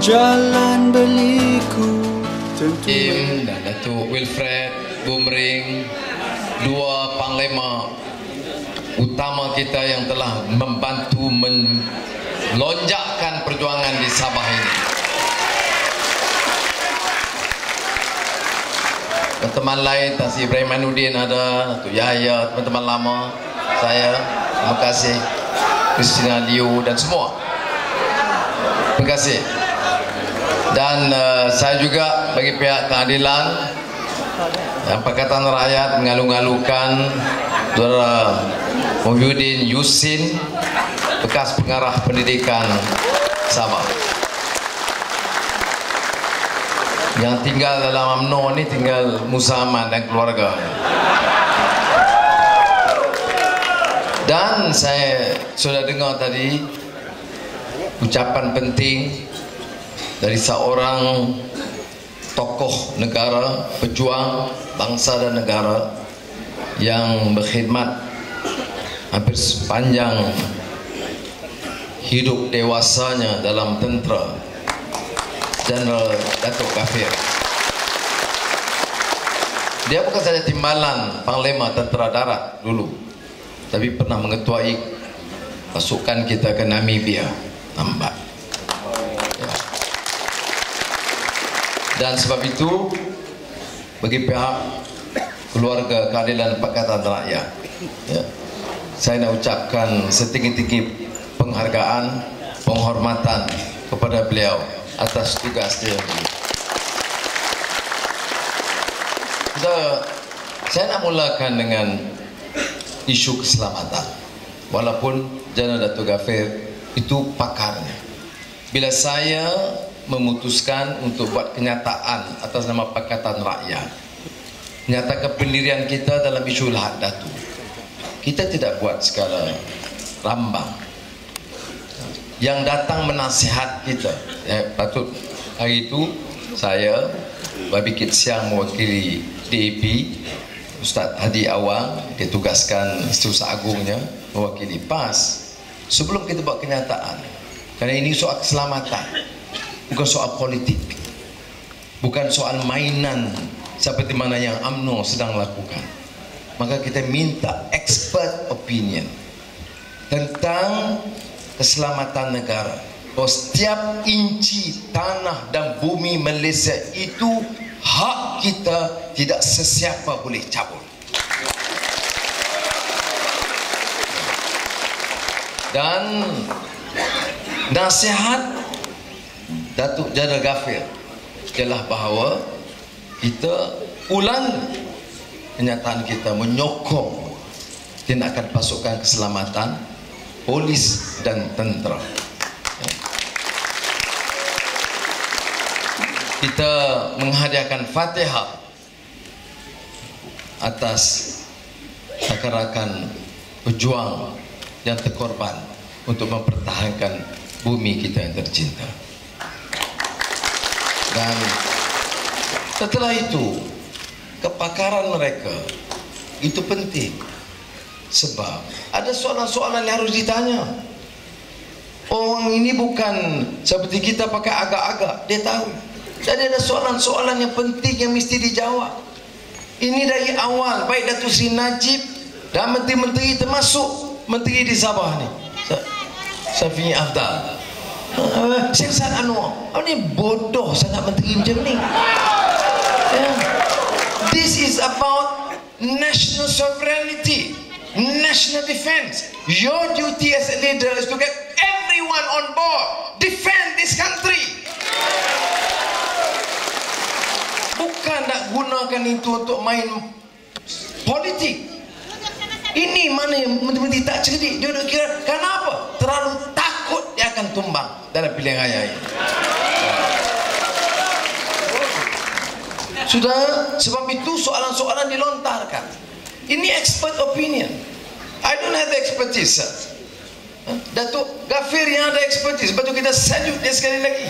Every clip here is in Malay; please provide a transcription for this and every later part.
Jalan berliku tentu. Im dan Datuk Wilfred Bumring, dua panglima utama kita yang telah membantu melonjakkan perjuangan di Sabah ini. Teman-teman lain, Tan Sri Ibrahim Manudin ada, Datuk Yahya, teman-teman lama saya, terima kasih, Christina Liu dan semua. Terima kasih. Dan saya juga bagi pihak keadilan Pakatan Rakyat mengalu-alukan Saudara Muhyiddin Yussin, bekas pengarah pendidikan Sabah, yang tinggal dalam UMNO ni tinggal Musa Aman dan keluarga. Dan saya sudah dengar tadi ucapan penting dari seorang tokoh negara, pejuang bangsa dan negara yang berkhidmat hampir sepanjang hidup dewasanya dalam tentera, Jeneral Datuk Gafir. Dia bukan saja timbalan Panglima Tentera Darat dulu, tapi pernah mengetuai pasukan kita ke Namibia, Nambat. Ya. Dan sebab itu, bagi pihak keluarga keadilan Pakatan Rakyat, ya, saya nak ucapkan setinggi-tinggi penghargaan, penghormatan kepada beliau atas tugas dia. Saya nak mulakan dengan isu keselamatan. Walaupun Jeneral Datuk Gafir itu pakarnya. Bila saya memutuskan untuk buat kenyataan atas nama Pakatan Rakyat, menyatakan pendirian kita dalam isu Lahad Datu, kita tidak buat segala rambang. Yang datang menasihat kita, patut hari itu saya Babi Kit Siang mewakili DAP, Ustaz Hadi Awang ditugaskan Setiausaha Agungnya mewakili PAS. Sebelum kita buat kenyataan, kerana ini soal keselamatan, bukan soal politik, bukan soal mainan seperti mana yang UMNO sedang lakukan, maka kita minta expert opinion tentang keselamatan negara, bahawa setiap inci tanah dan bumi Malaysia itu hak kita, tidak sesiapa boleh cabut. Dan nasihat Datuk Jeneral Gafir ialah bahawa kita ulang kenyataan kita menyokong tindakan pasukan keselamatan, polis dan tentera. Kita menghadiahkan Fatihah atas rakan-rakan pejuang yang terkorban untuk mempertahankan bumi kita yang tercinta. Dan setelah itu, kepakaran mereka itu penting, sebab ada soalan-soalan yang harus ditanya. Orang ini bukan seperti kita pakai agak-agak, dia tahu. Jadi ada soalan-soalan yang penting yang mesti dijawab. Ini dari awal, baik Datuk Seri Najib dan menteri-menteri, termasuk menteri di Sabah ni, Syafi'i Afdal, Syed Saddiq Anwar. Ini bodoh sangat menteri macam ni. This is about national sovereignty, national defense. Your duty as a leader is to get everyone on board, defend this country. Bukan nak gunakan itu untuk main politik. Ini mana yang menteri-menteri tak cerdik. Dia kira kenapa? Terlalu takut dia akan tumbang dalam pilihan raya ini. Sudah, sebab itu soalan-soalan dilontarkan. Ini expert opinion. I don't have the expertise, sir. Datuk Gafir yang ada expertise. Sebab itu kita salute dia sekali lagi.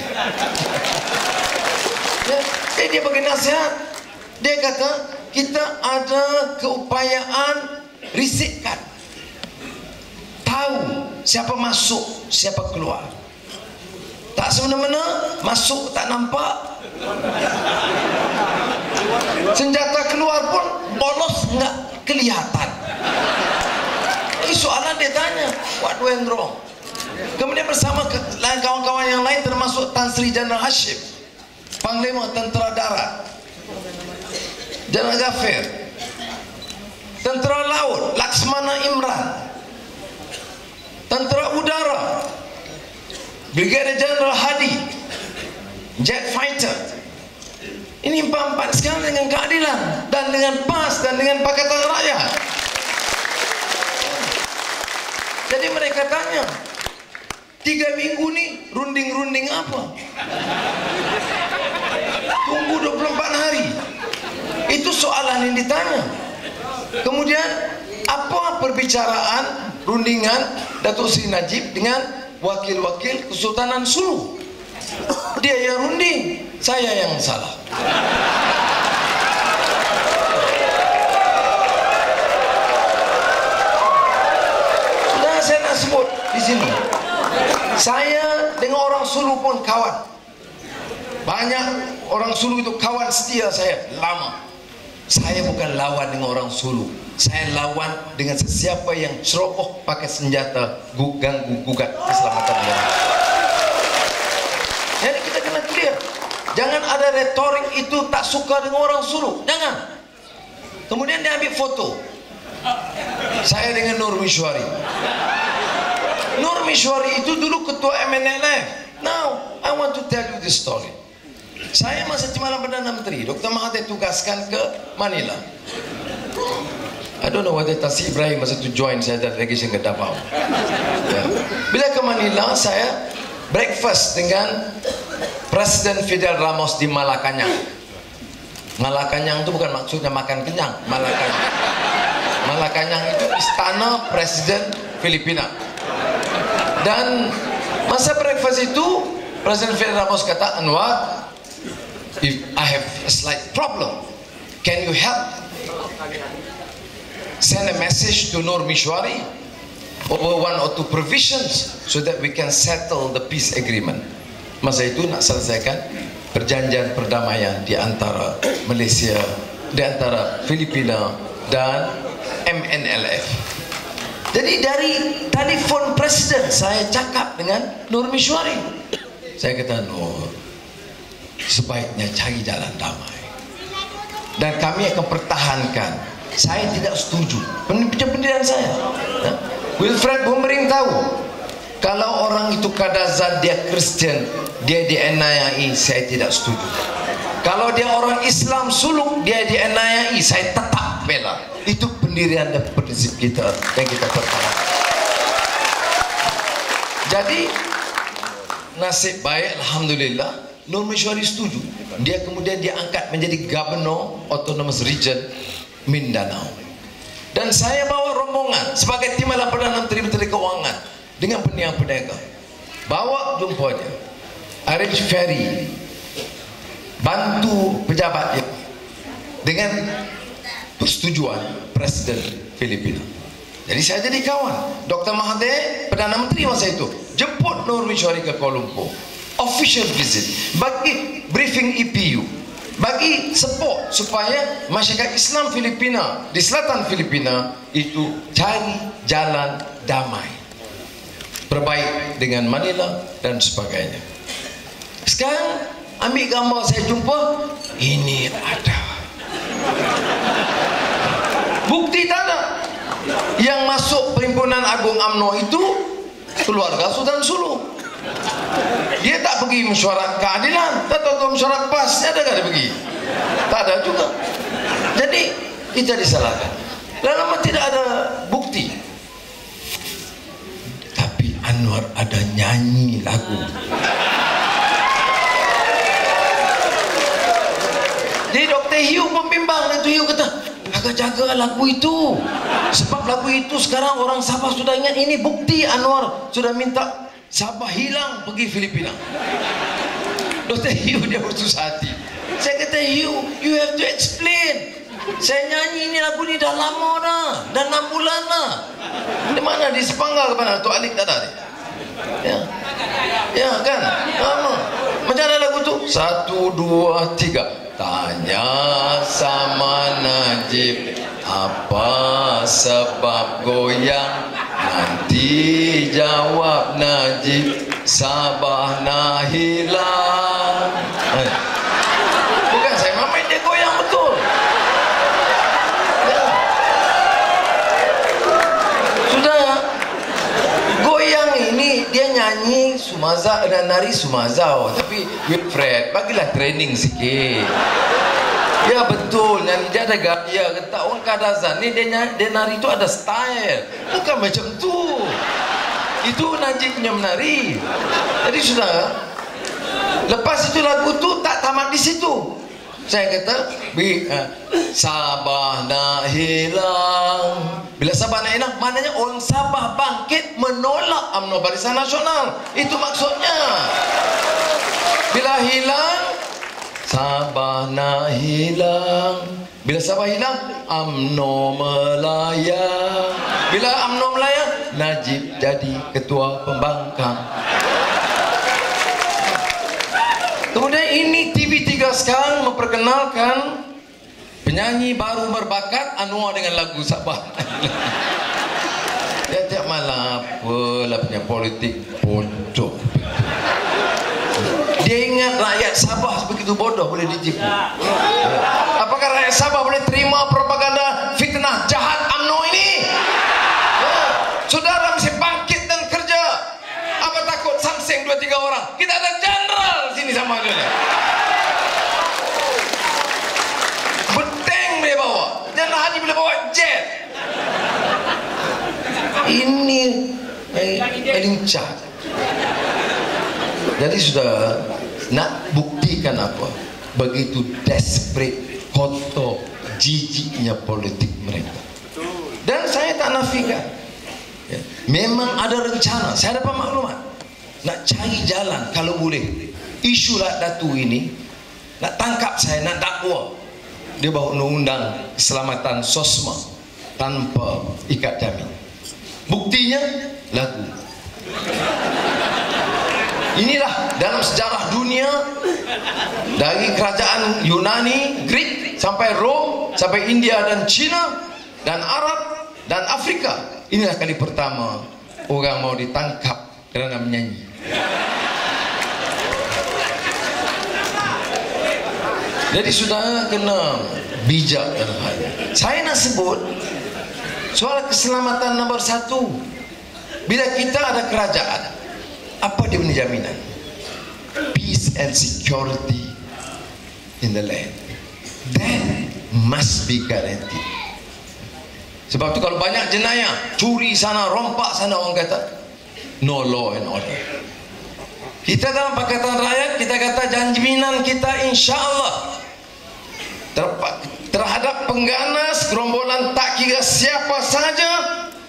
Dia bagi nasihat. Dia kata kita ada keupayaan risikkan, tahu siapa masuk, siapa keluar, Tak semena-mena, masuk tak nampak. Senjata keluar pun bolos nggak kelihatan. Ini soalan dia tanya, what went wrong? Kemudian bersama kawan-kawan yang lain termasuk Tan Sri Jeneral Hashim, Panglima Tentera Darat, Jeneral Ghaffir, Tentera Laut Laksmana Imran, Tentera Udara Brigadier Jeneral Hadi, Jet Fighter. Ini empat-empat sekarang dengan keadilan dan dengan PAS dan dengan Pakatan Rakyat. Jadi mereka tanya, 3 minggu ni runding-runding apa? Tunggu 24 hari. Itu soalan yang ditanya. Kemudian apa perbicaraan rundingan Datuk Seri Najib dengan wakil-wakil Kesultanan Sulu? Dia yang runding, saya yang salah. Sudah saya nak sebut di sini. Saya dengan orang Sulu pun kawan. Banyak orang Sulu itu kawan setia saya lama. Saya bukan lawan dengan orang Sulu. Saya lawan dengan sesiapa yang ceroboh pakai senjata ganggu gugat keselamatan negara. Jadi kita kena clear. Jangan ada retorik itu tak suka dengan orang Sulu. Jangan. Kemudian dia ambil foto saya dengan Nur Mishwari. Nur Mishwari itu dulu ketua MNLF. Now I want to tell you this story. Saya masa Timbalan Perdana Menteri, Dr. Mahathir tugaskan ke Manila. I don't know whether Tan Sri Ibrahim masa itu join saya delegation ke Davao. Ya. Bila ke Manila, saya breakfast dengan Presiden Fidel Ramos di Malacañang. Malacañang itu bukan maksudnya makan kenyang. Malacañang itu istana Presiden Filipina. Dan masa breakfast itu Presiden Fidel Ramos kata, Anwar, if I have a slight problem, can you help send a message to Nur Mishwari over 1 or 2 provisions so that we can settle the peace agreement. Masa itu nak selesaikan perjanjian perdamaian di antara Malaysia, di antara Filipina dan MNLF. Jadi dari telefon presiden saya cakap dengan Nur Mishwari. Saya kata, Nur, sebaiknya cari jalan damai. Dan kami akan pertahankan. Saya tidak setuju. Pendirian saya. Wilfred Bumbring tahu. Kalau orang itu kadazan dia Kristian, dia dianiayai, saya tidak setuju. Kalau dia orang Islam suluk, dia dianiayai, saya tetap bela. Itu pendirian dan prinsip kita yang kita pertahankan. Jadi nasib baik, alhamdulillah, Nur Mishwari setuju. Dia kemudian diangkat menjadi Gubernur Autonomous Region Mindanao. Dan saya bawa rombongan sebagai Timbalan Perdana Menteri Keuangan dengan peniaga-peniaga. Bawa jumpa dia, arrange ferry, bantu pejabat dia dengan persetujuan Presiden Filipina. Jadi saya jadi kawan. Dr. Mahathir, Perdana Menteri masa itu, jemput Nur Mishwari ke Kuala Lumpur. Official visit, bagi briefing EPU, bagi support supaya masyarakat Islam Filipina di selatan Filipina itu cari jalan damai, perbaik dengan Manila dan sebagainya. Sekarang ambil gambar saya jumpa, ini ada bukti tak ada. Yang masuk Perhimpunan Agung UMNO itu keluarga Sultan Sulu. Dia tak pergi mesyuarat keadilan, tak tahu mesyuarat PAS, ada tak dia pergi? Tak ada juga. Jadi kita disalahkan. Lama tidak ada bukti. Tapi Anwar ada nyanyi lagu. Jadi Dr. Hiu pun bimbang. Dr. Hiu kata, jaga-jaga lagu itu. Sebab lagu itu sekarang orang Sabah sudah ingat. Ini bukti Anwar sudah minta Sabah hilang pergi Filipina. Dr. Hiu dia bersusah hati. Saya kata, Hiu, you have to explain. Saya nyanyi ini lagu ni dah lama dah. Dah 6 bulan dah. Di mana? Di Sepanggar ke mana? Tok Alik tak ada. Ya. Ya kan? 1, 2, 3. Tanya sama Najib, apa sebab goyang? Nanti jawab Najib, Sabah nak hilang. Bukan saya main, dia goyang betul. Ya. Sudah. Goyang ini dia nyanyi Sumaza dan nari Sumazau, tapi Wilfred bagilah training sikit. Ya betul, nyanyi dia ada gaya. Kata orang Kadazan ni dia nari itu ada style, bukan macam tu. Itu Najib punya menari. Jadi sudah. Lepas itu lagu tu tak tamat di situ. Saya kata Sabah nak hilang. Bila Sabah nak hilang, maknanya orang Sabah bangkit menolak UMNO Barisan Nasional. Itu maksudnya. Bila hilang, Sabah nak hilang. Bila Sabah hilang, UMNO melayang. Bila UMNO melayang, Najib jadi ketua pembangkang. Kemudian ini TV3 sekarang memperkenalkan penyanyi baru berbakat Anwar dengan lagu Sabah. Dia tiap malam apalah punya politik bodoh. Dia ingat rakyat Sabah begitu bodoh boleh ditipu. Apakah rakyat Sabah boleh terima propaganda fitnah jahat UMNO ini? Saudara mesti bangkit dan kerja. Apa takut samseng 2-3 orang? Kita ada jenderal sini sama dia. Beteng boleh bawa. Jenderal Hadi boleh bawa jet. Ini lincah. Jadi sudah nak buktikan apa? Begitu desperate, kotor, jijiknya politik mereka. Dan saya tak nafikan. Ya, memang ada rencana. Saya dapat maklumat nak cari jalan kalau boleh. Isu Lat Datu ini nak tangkap saya, nak dakwa. Dia bawa undang-undang keselamatan sosma tanpa ikat jamin. Buktinya lagu. Inilah dalam sejarah dunia, dari kerajaan Yunani, Greek sampai Rom, sampai India dan China dan Arab dan Afrika. Inilah kali pertama orang mau ditangkap kerana menyanyi. Jadi sudah kena bijak dalam hal ini. Saya nak sebut soal keselamatan nombor 1. Bila kita ada kerajaan, apa dia punya jaminan? Peace and security in the land. That must be guaranteed. Sebab tu kalau banyak jenayah, curi sana, rompak sana, orang kata no law and order. Kita dalam Pakatan Rakyat, kita kata jaminan kita insya-Allah terhadap pengganas gerombolan tak kira siapa saja,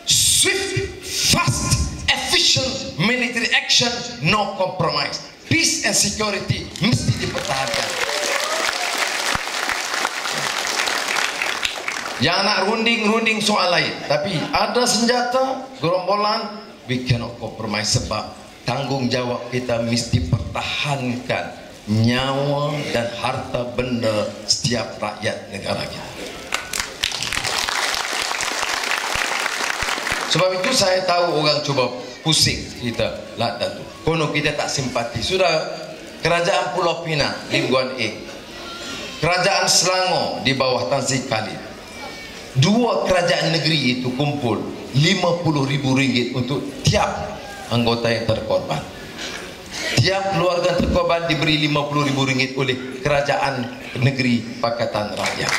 swift, fast, efficient military action, no compromise. Peace and security mesti dipertahankan. Yang nak runding soal lain, tapi ada senjata gerombolan, we cannot compromise sebab tanggungjawab kita mesti pertahankan nyawa dan harta benda setiap rakyat negara kita. Sebab itu saya tahu orang cuba pusing kita Lat Datu. Kono kita tak simpati. Sudah kerajaan Pulau Pinang, Lim Guan Eng, kerajaan Selangor di bawah Tan Sri Khalid, 2 kerajaan negeri itu kumpul RM50,000 untuk tiap anggota yang terkorban. Tiap keluarga terkorban diberi RM50,000 oleh kerajaan negeri Pakatan Rakyat.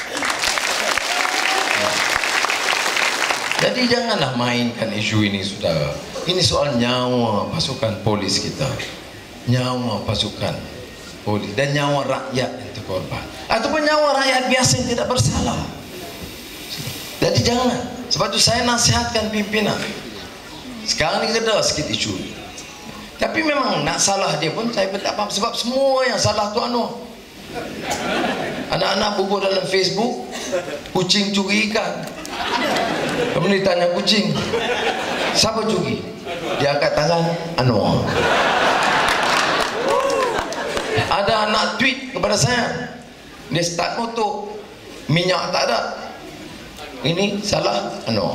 Jadi janganlah mainkan isu ini, saudara. Ini soal nyawa pasukan polis kita, nyawa pasukan polis dan nyawa rakyat yang terkorban, ataupun nyawa rakyat biasa yang tidak bersalah. Jadi jangan. Sebab itu saya nasihatkan pimpinan. Sekarang ni ada sikit isu, tapi memang nak salah dia pun saya tak faham. Sebab semua yang salah tu Anwar. Anak-anak bubur dalam Facebook, kucing curi ikan. Kemudian ditanya kucing, siapa curi? Dia angkat tangan, Anwar. Ada anak nak tweet kepada saya. Dia start motor, minyak tak ada. Ini salah anu.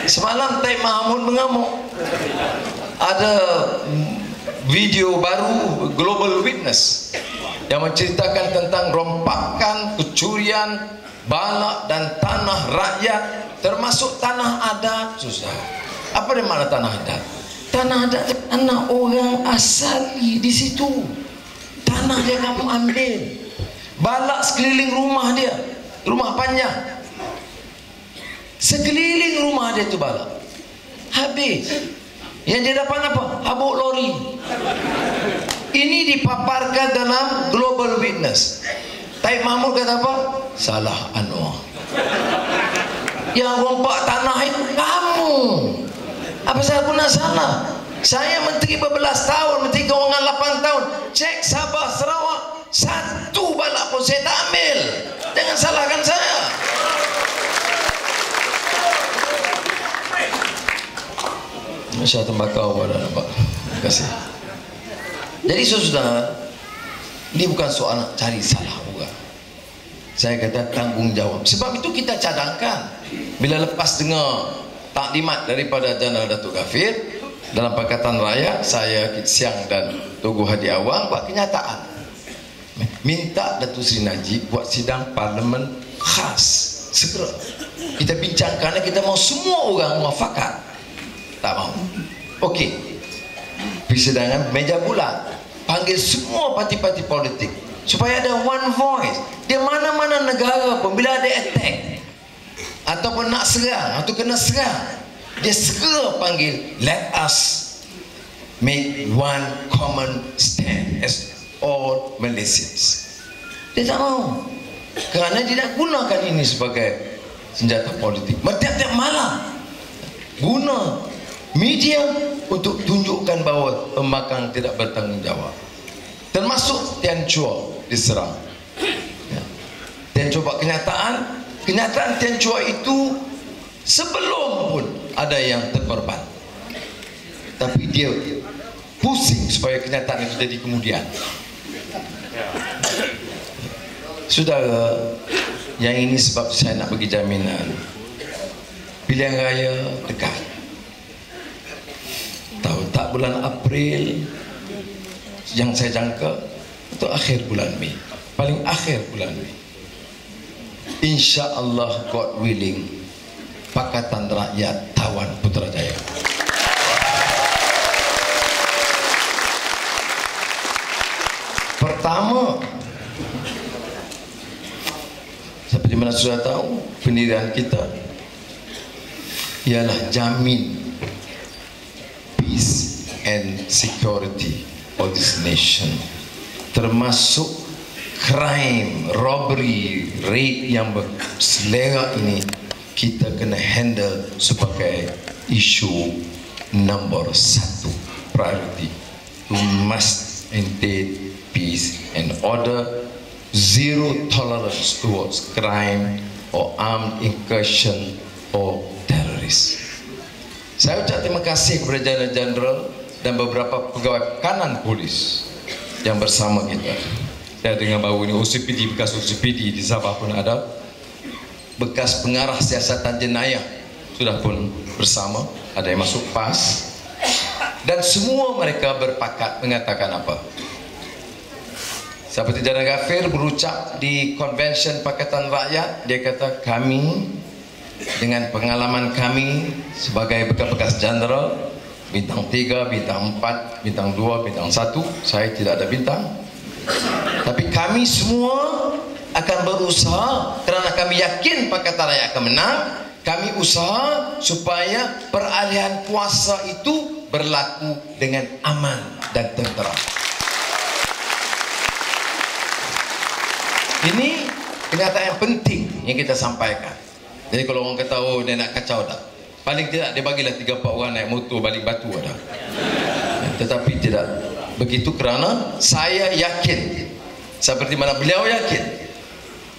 Semalam Taib Mahmud mengamuk. Ada video baru Global Witness yang menceritakan tentang rompakan, kecurian balak dan tanah rakyat, termasuk tanah adat. Susah. Apa dia makna tanah adat? Tanah adat tanah orang asali di situ. Tanah dia kamu ambil. Balak sekeliling rumah dia, rumah panjang. Sekeliling rumah dia tu balak. Habis. Yang dia dapat apa? Habuk lori. Ini dipaparkan dalam Global Witness. Taib Mahmud kata apa? Salah Anwar. Yang rompak tanah itu kamu. Apa saya guna salah? Saya menteri berbelas tahun, menteri keuangan 8 tahun. Cek Sabah Sarawak, satu balak pun saya tak ambil. Jangan salahkan saya. Masya tembakau pada nampak. Terima kasih. Jadi saudara, ini bukan soal nak cari salah orang. Saya kata tanggungjawab. Sebab itu kita cadangkan bila lepas dengar taklimat daripada Jeneral Datuk Gafir dalam Pakatan Rakyat, saya Kit Siang dan Togu Hadi Awang buat kenyataan. Minta Datuk Seri Najib buat sidang parlimen khas segera. Kita bincangkan, kita mau semua orang muafakat. Tak mau. Okey. Persidangan meja bulat. Panggil semua parti-parti politik supaya ada one voice. Di mana-mana negara pun bila ada attack ataupun nak serang atau kena serang, dia segera panggil, let us make one common stand as all Malaysians. Dia tak mau. Kerana dia nak gunakan ini sebagai senjata politik. Tiap-tiap malam guna media untuk tunjukkan bahawa pembangkang tidak bertanggungjawab. Termasuk Tian Chua diserang. Tian Chua buat kenyataan Tian Chua itu sebelum pun ada yang terkorban. Tapi dia pusing supaya kenyataan itu jadi kemudian. Saudara, yang ini sebab saya nak bagi jaminan. Pilihan raya dekat. Tahu tak, bulan April yang saya jangka itu akhir bulan Mei, paling akhir bulan Mei. InsyaAllah, God willing, Pakatan Rakyat tawan Putrajaya. Pertama, seperti mana sudah tahu, pendirian kita ialah jamin peace and security of this nation, termasuk crime, robbery, rape yang berselera ini kita kena handle sebagai isu nombor 1 priority. We must maintain peace and order, zero tolerance towards crime or armed incursion or terrorist. Saya ucap terima kasih kepada Jeneral dan beberapa pegawai kanan polis yang bersama kita. Saya dengar baru ini OCPD, bekas OCPD di Sabah pun ada, bekas pengarah siasatan jenayah sudah pun bersama, ada yang masuk PAS, dan semua mereka berpakat mengatakan apa? Seperti Jeneral Gafir berucap di Konvensyen Pakatan Rakyat, dia kata kami dengan pengalaman kami sebagai bekas-bekas jeneral bintang 3, bintang 4, bintang 2, bintang 1, saya tidak ada bintang, tapi kami semua akan berusaha kerana kami yakin Pakatan Rakyat akan menang. Kami usaha supaya peralihan kuasa itu berlaku dengan aman dan tentera. Ini kenyataan yang penting yang kita sampaikan. Jadi kalau orang kata oh dia nak kacau dah, paling tidak dia bagilah 3-4 orang naik motor balik batu ada. Tetapi tidak begitu kerana saya yakin, seperti mana beliau yakin,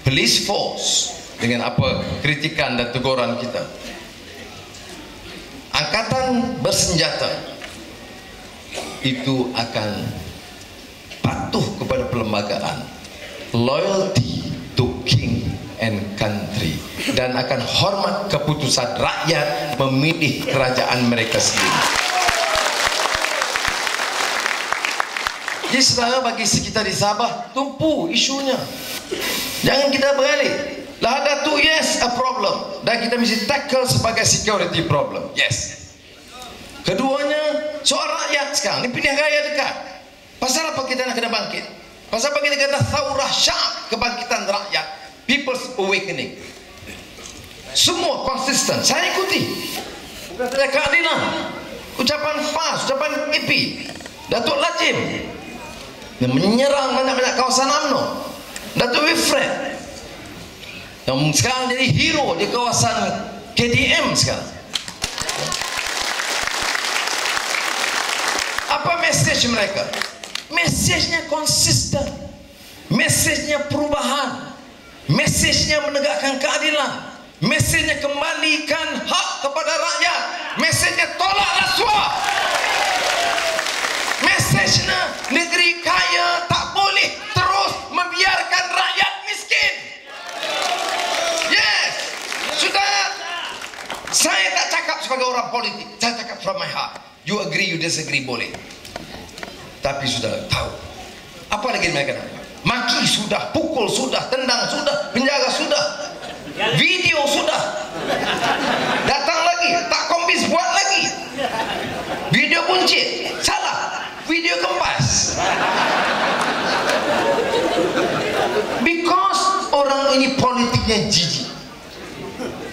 police force dengan apa kritikan dan teguran kita, angkatan bersenjata itu akan patuh patuh kepada perlembagaan, loyalty to king and country, dan akan hormat keputusan rakyat memilih kerajaan mereka sendiri. Jadi saudara, bagi kita di Sabah, tumpu isunya. Jangan kita beralih. Lahada tu yes a problem, dan kita mesti tackle sebagai security problem. Yes. Keduanya soal rakyat sekarang. Ini pilihan raya dekat. Pasal apa kita nak kena bangkit? Pasal apa kita kata Thawrah Sya'ab, kebangkitan rakyat, People's Awakening. Semua konsisten. Saya ikuti. Bukan saja keadilan, ucapan PAS, ucapan EP, Datuk Lajim yang menyerang banyak-banyak kawasan UMNO, Datuk Wilfred yang sekarang jadi hero di kawasan KDM sekarang. Apa mesej mereka? Mesejnya konsisten, mesejnya perubahan, mesejnya menegakkan keadilan, mesejnya kembalikan hak kepada rakyat, mesejnya tolak rasuah, mesejnya negeri kaya tak boleh terus membiarkan rakyat miskin. Yes. Sudah, saya tak cakap sebagai orang politik, saya cakap from my heart. You agree, you disagree, boleh. Tapi sudah tahu apa lagi mereka nak buat. Maki sudah, pukul sudah, tendang sudah, penjara sudah, video sudah, datang lagi, tak kombis buat lagi, video buncit, salah, video kempas. Because orang ini politiknya jijik.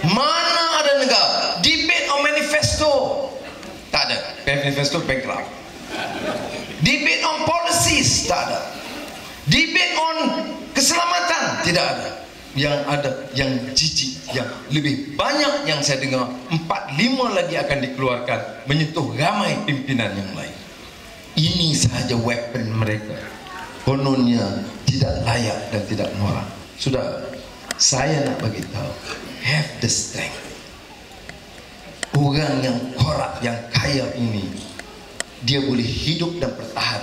Mana ada negara debate on manifesto? Tak ada. Manifesto bankrupt. Debate on policies tak ada. Debate on keselamatan tidak ada. Yang ada yang jijik, yang lebih banyak yang saya dengar 4-5 lagi akan dikeluarkan menyentuh ramai pimpinan yang lain. Ini sahaja weapon mereka. Kononnya tidak layak dan tidak moral. Sudah, saya nak bagi tahu, have the strength. Orang yang korup, yang kaya ini, dia boleh hidup dan bertahan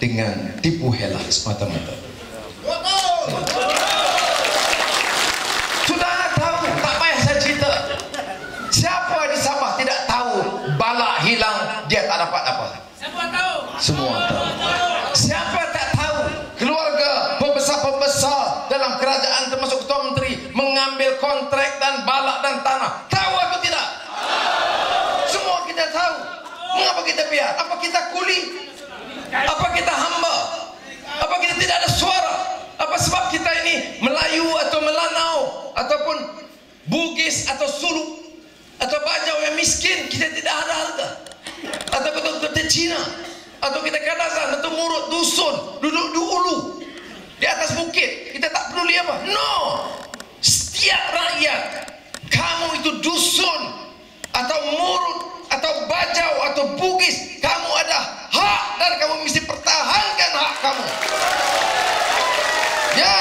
dengan tipu hela semata-mata. Sudah tahu, tak payah saya cerita. Siapa di Sabah tidak tahu bala hilang, dia tak dapat apa? Semua tahu. Semua tahu. Siapa tak tahu keluarga pembesar-pembesar dalam kerajaan termasuk Ketua Menteri mengambil kontrak dan balak dan tanah? Tahu atau tidak? Semua kita tahu. Mengapa kita biar? Apa kita kuli? Apa kita hamba? Apa kita tidak ada suara? Apa sebab kita ini Melayu atau Melanau ataupun Bugis atau Sulu atau Bajau yang miskin, kita tidak ada harga? Atau kita Cina, atau kita Kadazan atau Murut dusun duduk di ulu di atas bukit, kita tak peduli apa? No. Setiap rakyat, kamu itu dusun atau Murut atau Bajau atau Bugis, kamu ada hak dan kamu mesti pertahankan hak kamu. Ya.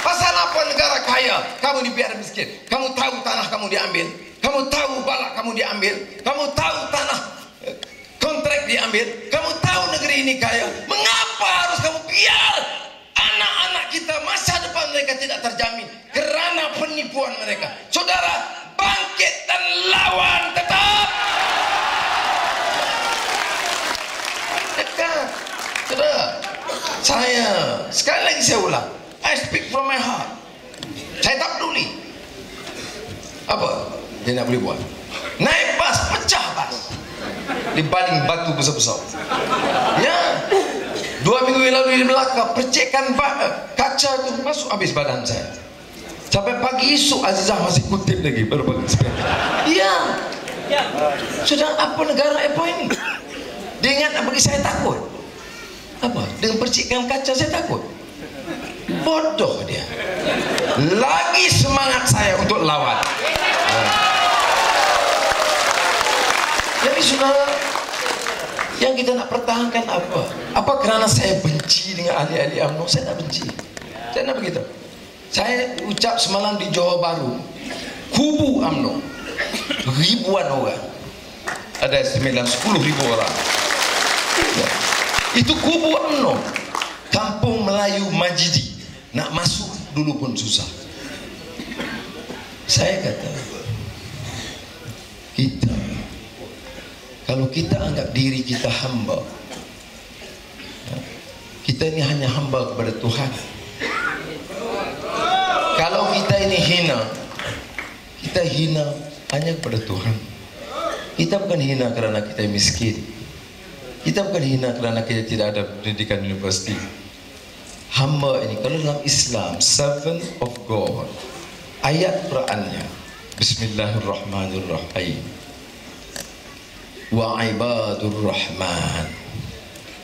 Pasal apa negara kaya kamu dibiarkan miskin? Kamu tahu tanah kamu diambil, kamu tahu balak kamu diambil, kamu tahu tanah kontrak diambil, kamu tahu negeri ini kaya. Mengapa harus kamu biar anak-anak kita masa depan mereka tidak terjamin kerana penipuan mereka? Saudara, bangkit dan lawan tetap. Dekat. Saudara, saya sekali lagi saya ulang, I speak from my heart. Saya tak peduli apa dia nak boleh buat. Naik bas, pecah bas, dibaling batu besar-besar. Ya, 2 minggu yang lalu di Melaka, percikan kaca tu masuk habis badan saya. Sampai pagi esok Azizah masih kutip lagi baru bagi sepeda. Iya. Sudah apa negara apa ini? Dia ingat bagi saya takut. Apa? Dengan percikan kaca saya takut. Bodoh dia. Lagi semangat saya untuk lawan. Jadi sudah, yang kita nak pertahankan apa? Apa kerana saya benci dengan ahli-ahli UMNO? Saya tak benci. Saya nak begitu. Saya ucap semalam di Johor Bahru, kubu UMNO ribuan orang, ada 10,000 orang. Itu kubu UMNO, Kampung Melayu Majidi. Nak masuk dulu pun susah. Saya kata, kita, kalau kita anggap diri kita hamba, kita ini hanya hamba kepada Tuhan. Kalau kita ini hina, kita hina hanya kepada Tuhan. Kita bukan hina kerana kita miskin. Kita bukan hina kerana kita tidak ada pendidikan universiti. Hamba ini, kalau dalam Islam, servant of God, ayat Qurannya, Bismillahirrahmanirrahim. Wa ibadur rahman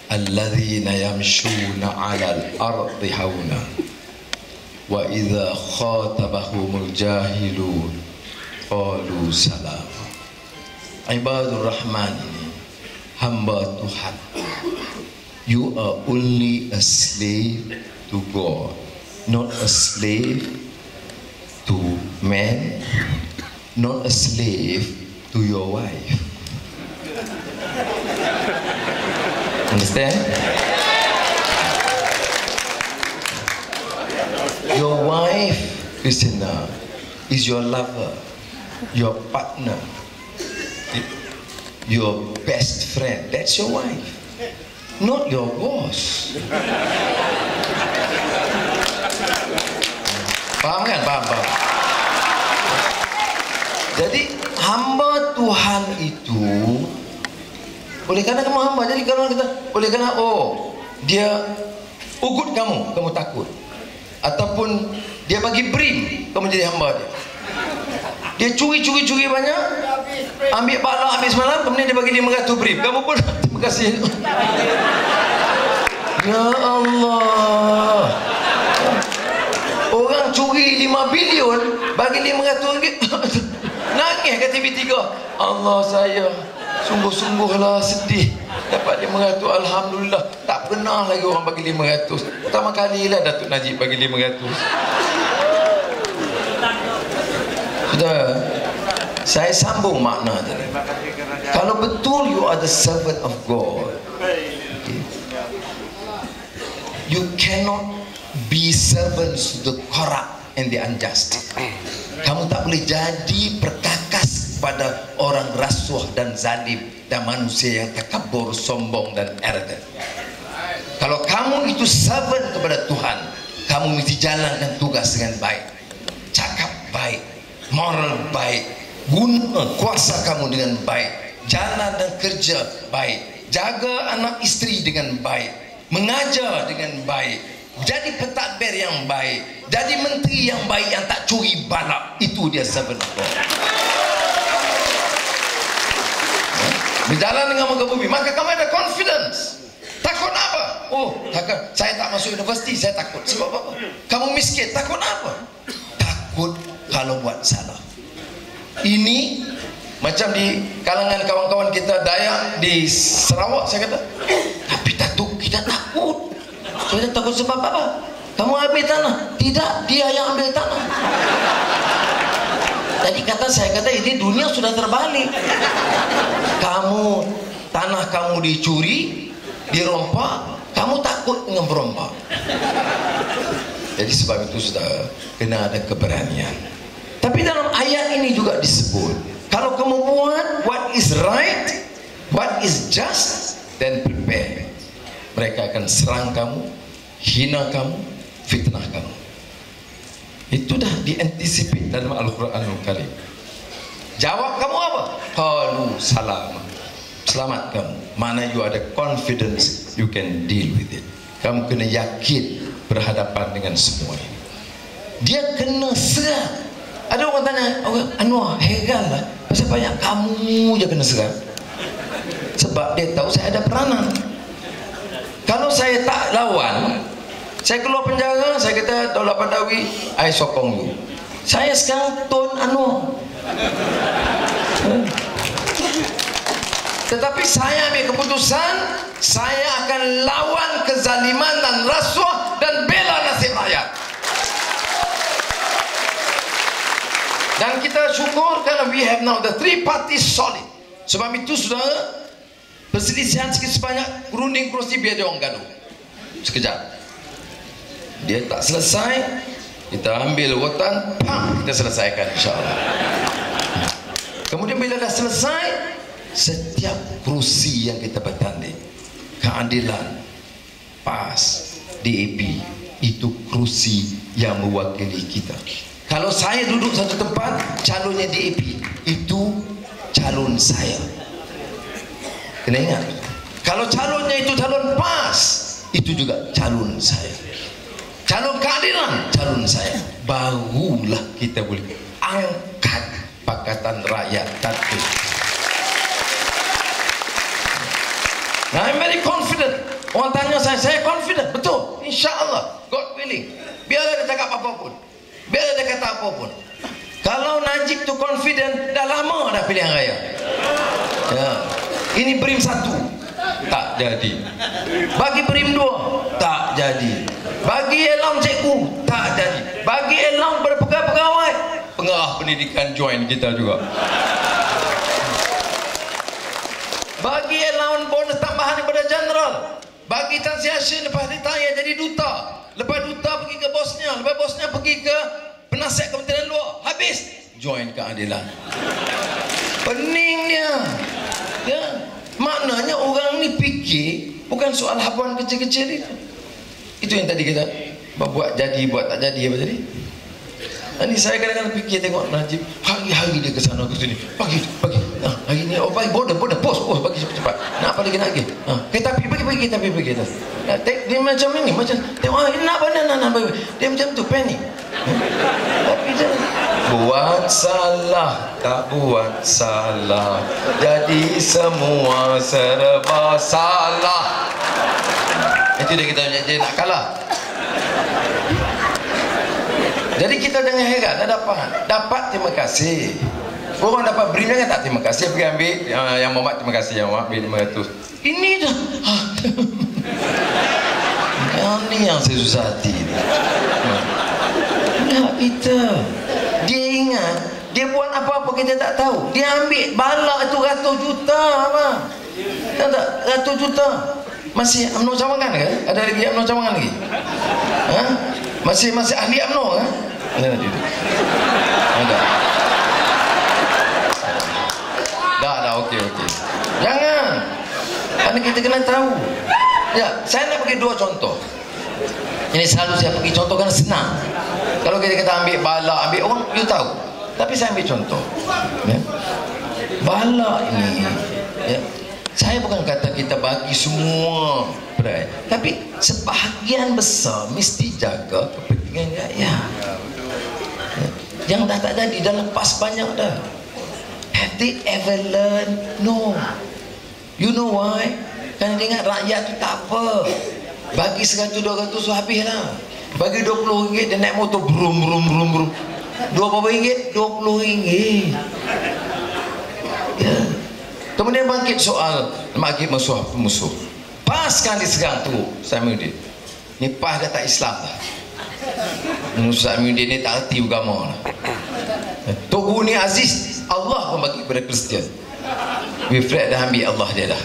alladzina yamshuna 'alal ardi hauna wa idza khatabahumul jahilun qalu salam. Ibadur rahman ini hamba Tuhan. You are only a slave to God, not a slave to man, not a slave to your wife. Understand? Your wife, Christina, is your lover, your partner, your best friend. That's your wife, not your boss. Faham kan? Faham. Jadi hamba Tuhan itu, oleh kerana kamu hamba, jadi kalau kita, oleh kerana dia ugut kamu takut, ataupun dia bagi brim, kamu jadi hamba dia. Dia curi banyak, ambil bala habis malam, kemudian dia bagi 500 brim, kamu pun terima kasih. Ya Allah, orang curi 5 bilion bagi 500 ringgit. Nangis kat TV3. Allah, saya sungguh-sungguhlah sedih dapat 500. Alhamdulillah, tak pernah lagi orang bagi 500. Pertama kalilah Datuk Najib bagi 500. Sudah, saya sambung makna tadi. Kalau betul you are the servant of God, okay, you cannot be servants to the corrupt and the unjust. Kamu tak boleh jadi perkakas pada orang rasuah dan zalim dan manusia yang takabur, sombong dan arrogant. Kalau kamu itu servant kepada Tuhan, kamu mesti jalankan tugas dengan baik, cakap baik, moral baik, guna kuasa kamu dengan baik, jalan dan kerja baik, jaga anak isteri dengan baik, mengajar dengan baik, jadi pentadbir yang baik, jadi menteri yang baik yang tak curi balap. Itu dia servant of God. Berjalan dengan muka bumi, maka kamu ada confidence. Takut apa? Takut saya tak masuk universiti, saya takut. Sebab apa? Kamu miskin, takut apa? Takut kalau buat salah. Ini macam di kalangan kawan-kawan kita Dayak di Sarawak, saya kata, tapi Datuk, kita takut. Saya takut sebab apa? Kamu ambil tanah? Tidak, dia yang ambil tanah. Tadi saya kata ini dunia sudah terbalik. Tanah kamu dicuri, dirompak, kamu takut dengan berompak. Jadi sebab itu sudah kena ada keberanian. Tapi dalam ayat ini juga disebut, kalau kamu buat what is right, what is just, then prepare. Mereka akan serang kamu, hina kamu, fitnah kamu. Itu dah diantisipasi dalam Al-Quranul Karim. Jawab kamu apa? Qalu salam. Selamat kamu. Mana you ada confidence you can deal with it. Kamu kena yakin berhadapan dengan semua ini. Dia kena serang. Ada orang tanya, Anwar, heran lah, pasal banyak kamu je kena serang. Sebab dia tahu saya ada peranan. Kalau saya tak lawan, saya keluar penjara, saya kata Daulat Badawi, I sokong you. Saya sekarang Tun Anwar. Tetapi saya ambil keputusan, saya akan lawan kezaliman dan rasuah dan bela nasib rakyat. Dan kita syukur kerana we have now the three parties solid. Sebab itu saudara, perselisihan sikit sebanyak, runding kerusi biar dia orang gaduh. Sekejap. Dia tak selesai, kita ambil rotan, pam, kita selesaikan insya-Allah. Kemudian bila dah selesai, setiap kerusi yang kita bertanding, keadilan, PAS, DAP, itu kerusi yang mewakili kita. Kalau saya duduk satu tempat, calonnya DAP, itu calon saya. Kena ingat. Kalau calonnya itu calon PAS, itu juga calon saya. Calon keadilan, calon saya. Barulah kita boleh angkat Pakatan Rakyat Tatib. Nah, I'm very confident. Orang tanya saya confident, betul. InsyaAllah, God willing. Biarlah dia cakap apapun, biarlah dia kata apapun. Kalau Najib tu confident, dah lama dah pilihan raya. Ya. Ini BRIM 1, tak jadi. Bagi BRIM 2, tak jadi. Bagi elang cikgu, tak jadi. Bagi elang pegawai, pengarah pendidikan join kita juga. Bagi allowance bonus tambahan daripada general. Bagi Tan Sri Hashim lepas retire jadi duta. Lepas duta pergi ke bosnya. Lepas bosnya pergi ke penasihat Kementerian Luar. Habis join keadilan. Pening dia. Ya. Maknanya orang ni fikir bukan soal habuan kecil-kecil itu. Itu yang tadi kita buat jadi, buat tak jadi apa tadi. Ini saya kadang-kadang fikir tengok Najib, hari-hari dia ke sana ke sini, pagi, hari ni, oh pagi, border, post, pagi cepat-cepat. Nak apa lagi nak pergi? Kereta api, pergi. Dia macam ini, macam, tengok, nak apa, dia macam tu, panik. Tapi dia buat salah, tak buat salah, jadi semua serba salah. Itu dia dia nak kalah. Jadi kita jangan heran, dapat terima kasih. Orang dapat BRIM jangan tak terima kasih, pergi ambil yang Muhammad terima kasih, yang Muhammad ambil 500. Ini dah. Ini yang saya susah hati. Nah, kita. Dia ingat, dia buat apa-apa kita tak tahu. Dia ambil balak itu ratus juta, abang. Tahu tak? Ratus juta. Masih UMNO cawangan ke? Ada lagi UMNO cawangan lagi? Ha? Masih ahli UMNO kan? Ada. Dah, okey. Jangan. Karena kita kena tahu. Ya, saya nak bagi 2 contoh. Ini selalu saya bagi contoh kerana senang. Kalau kita ambil balak, ambil orang, you tahu. Tapi saya ambil contoh. Ya. Balak ini, ya. Saya bukan kata kita bagi semua, tapi sebahagian besar mesti jaga kepentingan rakyat. Yang dah tak jadi, dah lepas banyak dah. Have they ever learned? No. You know why? Kerana dia ingat rakyat tu tak apa. Bagi 100-200 so habis lah. Bagi RM20 dia naik motor brum. RM20 20 ya. Kemudian bangkit soal bagi musuh. PAS kan diserang tu Samiuddin. Ni PAS dah tak Islam dah. Samiuddin ni tak erti agama lah. Tok Guru ni Aziz, Allah pun bagi kepada Kristian. Wilfred dah ambil Allah dia dah.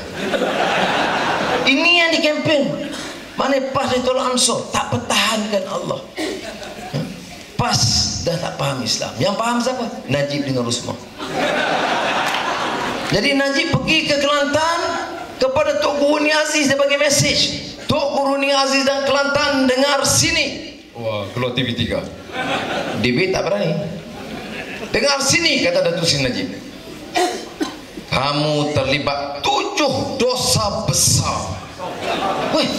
Ini yang dikempen. Mana PAS dia tolak Ansor, tak pertahankan Allah. PAS dah tak faham Islam. Yang faham siapa? Najib dengan Rusmah. Jadi Najib pergi ke Kelantan kepada Tok Guru Ni Aziz, dia bagi mesej. Tok Guru Ni Aziz dan Kelantan dengar sini. Wah, keluar TV3. DB tak berani. Dengar sini, kata Datuk Seri Najib. Kamu terlibat 7 dosa besar. Weh,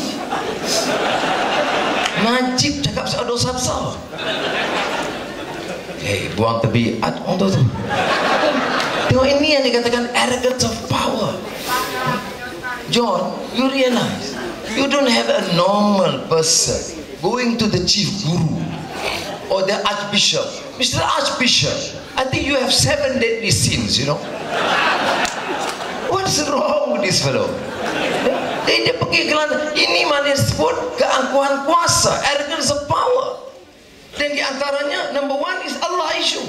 Najib cakap soal dosa besar. Buang tabiat untuk tu. Tengok ini yang dikatakan arrogance of power. John, you realize you don't have a normal person going to the chief guru or the archbishop. Mr. Archbishop, I think you have 7 deadly sins, you know. What's wrong with this fellow? Dia pergi ke Kelantan. Ini mana disebut keangkuhan kuasa, arrogance of power. Dan di antaranya number 1 is Allah issue.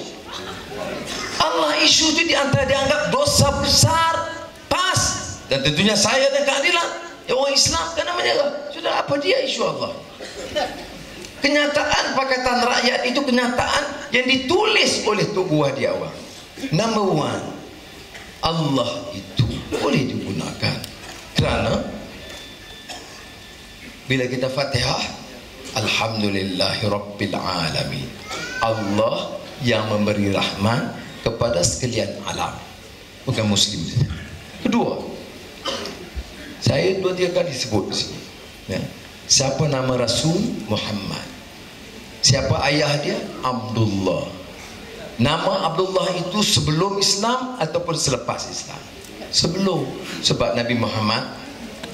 Allah issue itu di antara dianggap dosa besar. PAS Dan tentunya saya dan keadilan. Ya, orang Islam kan namanya. Sudah, apa dia isu Allah? Kenyataan Pakatan Rakyat itu kenyataan yang ditulis oleh Tok Buah di awal. Number one, Allah itu boleh digunakan kerana bila kita Fatihah, Alhamdulillahirabbil alamin. Allah yang memberi rahmat kepada sekalian alam, bukan Muslim saja. Kedua, saya 2-3 kali sebut di sini, ya. Siapa nama Rasul? Muhammad. Siapa ayah dia? Abdullah. Nama Abdullah itu sebelum Islam ataupun selepas Islam? Sebelum. Sebab Nabi Muhammad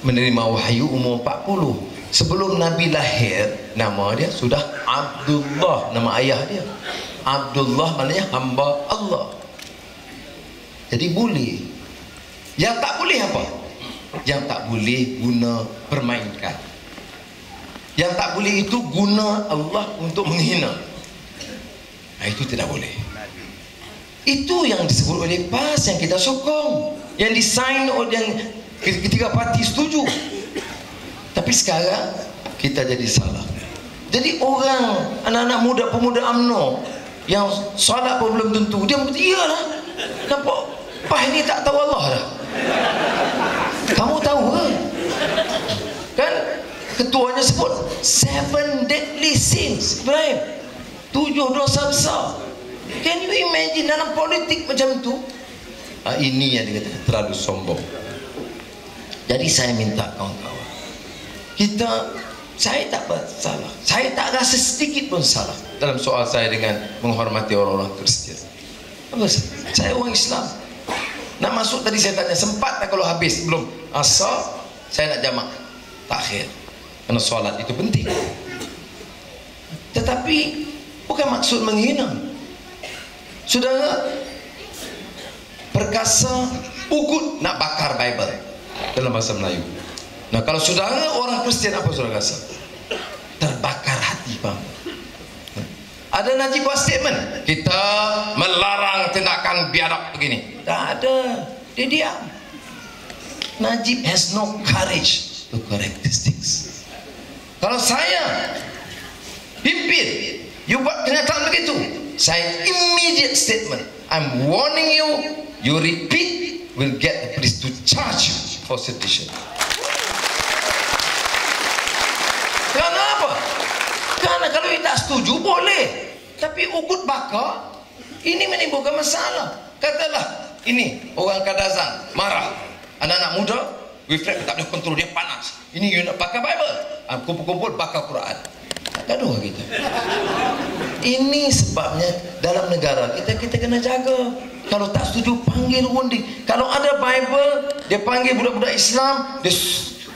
menerima wahyu umur 40. Sebelum Nabi lahir, nama dia sudah Abdullah, nama ayah dia. Abdullah maknanya hamba Allah. Jadi boleh. Yang tak boleh apa? Yang tak boleh guna permainkan. Yang tak boleh itu guna Allah untuk menghina. Nah, itu tidak boleh. Itu yang disebut oleh PAS yang kita sokong, yang disign oleh yang ketiga parti setuju. Tapi sekarang kita jadi salah. Jadi orang, anak-anak muda, pemuda UMNO yang solat pun belum tentu, dia berkata, iyalah, nampak PAS ni tak tahu Allah dah. Kamu tahu ke? Kan ketuanya sebut 7 deadly sins, Ibrahim, 7 dosa besar. Can you imagine dalam politik macam tu? Ini yang dikatakan terlalu sombong. Jadi saya minta kawan-kawan, saya tak bersalah, saya tak rasa sedikit pun salah dalam soal saya dengan menghormati orang-orang Kristian. Apa saya orang Islam. Nak masuk tadi saya tanya, sempat tak kalau habis belum asar saya nak jamak takhir, kerana solat itu penting. Tetapi bukan maksud menghina. Saudara, perkasa ugut nak bakar Bible dalam bahasa Melayu. Nah, kalau saudara orang Kristian, apa saudara rasa? Terbakar hati, Pak. Ada Najib buat statement, kita melarang tindakan biadab begini. Tak ada, dia diam. Najib has no courage to correct these things. Kalau saya pimpin, you buat kenyataan begitu, saya immediate statement, I'm warning you, you repeat, will get the police to charge you for sedition. Kerana apa? Kerana kalau you tak setuju boleh, tapi ugut bakar ini menimbulkan masalah. Katalah ini orang Kadazan marah, anak-anak muda refleks tak boleh kontrol, dia panas. Ini you nak bakar Bible, kumpul-kumpul bakar Quran. Tak gaduh kita. Ini sebabnya dalam negara kita kena jaga. Kalau tak setuju, panggil undi. Kalau ada Bible, dia panggil budak-budak Islam, dia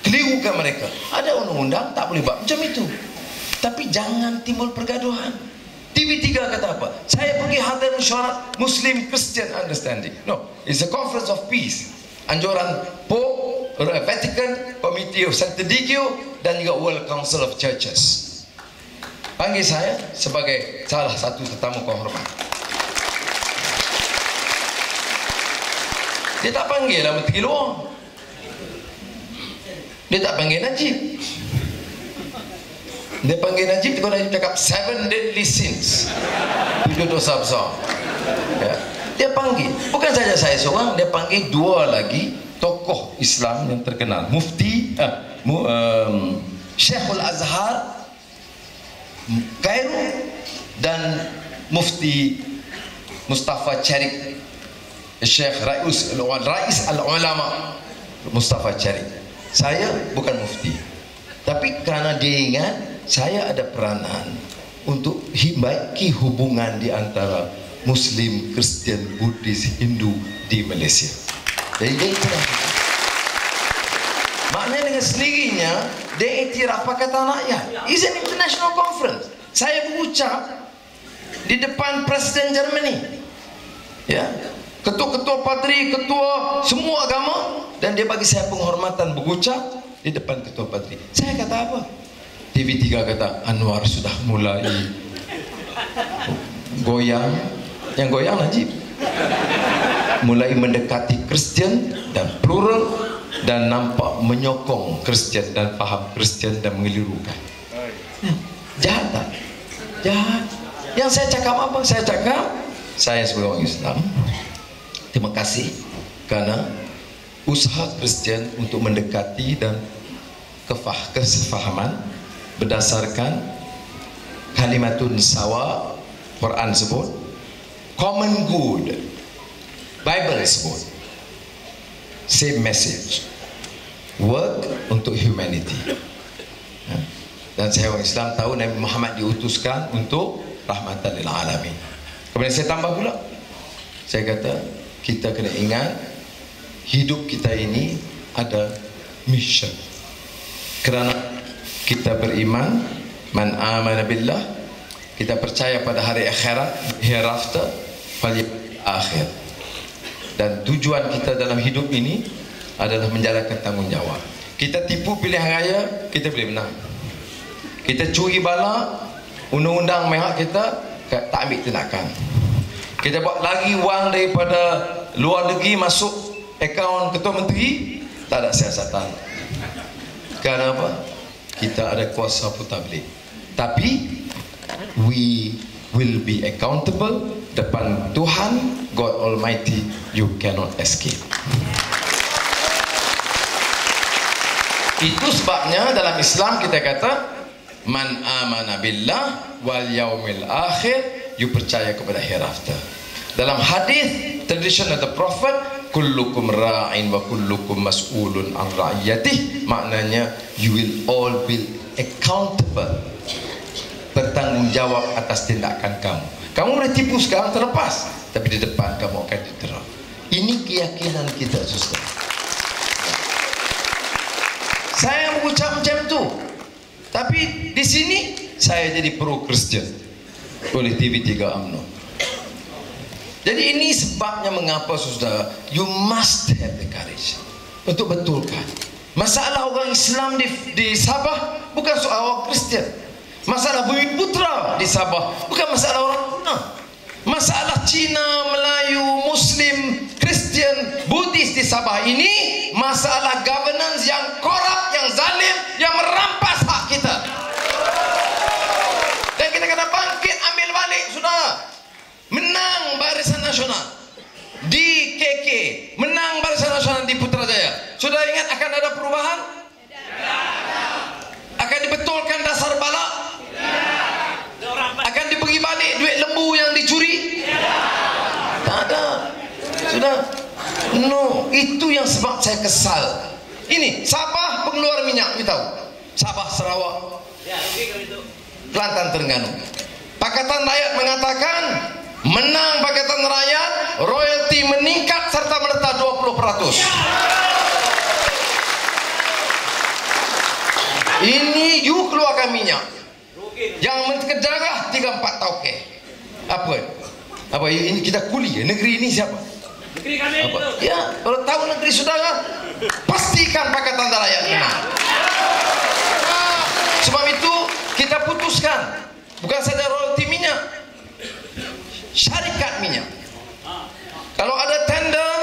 kelirukan mereka. Ada undang-undang, tak boleh buat macam itu. Tapi jangan timbul pergaduhan. TV3 kata apa? Saya pergi hadar mesyuarat Muslim Christian Understanding. No, it's a conference of peace. Anjuran Pope, Vatican, Committee of Sancti Digio, dan juga World Council of Churches. Panggil saya sebagai salah satu tetamu kehormatan. Dia tak panggil lah Menteri Luar. Dia tak panggil Najib. Dia panggil Najib, kalau Najib cakap 7 deadly sins, 7 dosa besar, ya. Dia panggil, bukan saja saya seorang, dia panggil 2 lagi tokoh Islam yang terkenal, Mufti Syekhul Azhar Kairo dan Mufti Mustafa Charik, Syekh Rais Al-Ulama Mustafa Charik. Saya bukan mufti, tapi kerana dia ingat saya ada peranan untuk baiki hubungan di antara Muslim, Kristian, Buddhis, Hindu di Malaysia. Jadi dia iktiraf. Maknanya dengan sendirinya dia iktiraf Pakatan Rakyat. It's an international conference. Saya berucap di depan Presiden Germany, ya, ketua-ketua padri, ketua semua agama, dan dia bagi saya penghormatan berucap di depan ketua padri. Saya kata apa? TV3 kata Anwar sudah mulai goyang. Yang goyang Najib mulai mendekati Kristian dan plural, dan nampak menyokong Kristian dan faham Kristian dan mengelirukan. Jahat tak? Jahat. Yang saya cakap apa? Saya cakap, saya sebagai orang Islam, terima kasih kerana usaha Kristian untuk mendekati dan kesefahaman berdasarkan kalimatun sawa, Quran sebut, common good, Bible sebut, same message, work untuk humanity. Dan saya orang Islam tahu Nabi Muhammad diutuskan untuk rahmatan lil alamin. Kemudian saya tambah pula, saya kata kita kena ingat hidup kita ini ada mission. Kerana kita beriman, man amana billah, kita percaya pada hari akhirat, hereafter, fal akhir. Dan tujuan kita dalam hidup ini adalah menjalankan tanggungjawab. Kita tipu pilihan raya, kita boleh menang. Kita curi bala, undang-undang mehak kita tak ambil tindakan. Kita buat lagi wang daripada luar negeri masuk akaun ketua menteri, tak ada siasatan. Kerana apa? Kita ada kuasa tabligh. Tapi we will be accountable depan Tuhan, God Almighty. You cannot escape. Itu sebabnya dalam Islam kita kata man amana billah wal yaumil akhir, you percaya kepada hereafter. Dalam hadis tradition of the Prophet, kullukum ra'in wa kullukum mas'ulun an ra'iyatih, maknanya you will all be accountable, bertanggungjawab atas tindakan kamu. Kamu boleh tipu sekarang terlepas, tapi di depan kamu akan didera. Ini keyakinan kita, saudara. Saya mengucap macam tu, tapi di sini saya jadi pro Kristian oleh TV3 UMNO. Jadi ini sebabnya mengapa, saudara, you must have the courage untuk betulkan. Masalah orang Islam di Sabah bukan soal orang Kristian. Masalah Bumi Putra di Sabah bukan masalah orang Cina. Masalah Cina, Melayu, Muslim, Kristian, Buddhis di Sabah ini masalah governance yang korup, yang zalim, yang merampas hak kita. Dan kita kena bangkit, ambil balik, saudara. Menang Barisan Nasional di KK, menang Barisan Nasional di Putrajaya. Sudah ingat akan ada perubahan? Akan dibetulkan dasar balak? Akan diberi balik duit lembu yang dicuri? Tak ada. Sudah. No, itu yang sebab saya kesal. Ini Sabah pengeluar minyak, kita tahu. Sabah, Sarawak, Kelantan, Terengganu. Pakatan Rakyat mengatakan menang Pakatan Rakyat, royalti meningkat serta merta 20%. Ini you keluarkan minyak yang menkejarah 3-4 tauke. Apa ini kita kuli ya? Negeri ini siapa? Negeri kami apa? Itu. Ya, kalau tahu negeri saudara, pastikan Pakatan Rakyat menang. Sebab itu kita putuskan bukan saja royalti minyak, syarikat minyak. Kalau ada tender,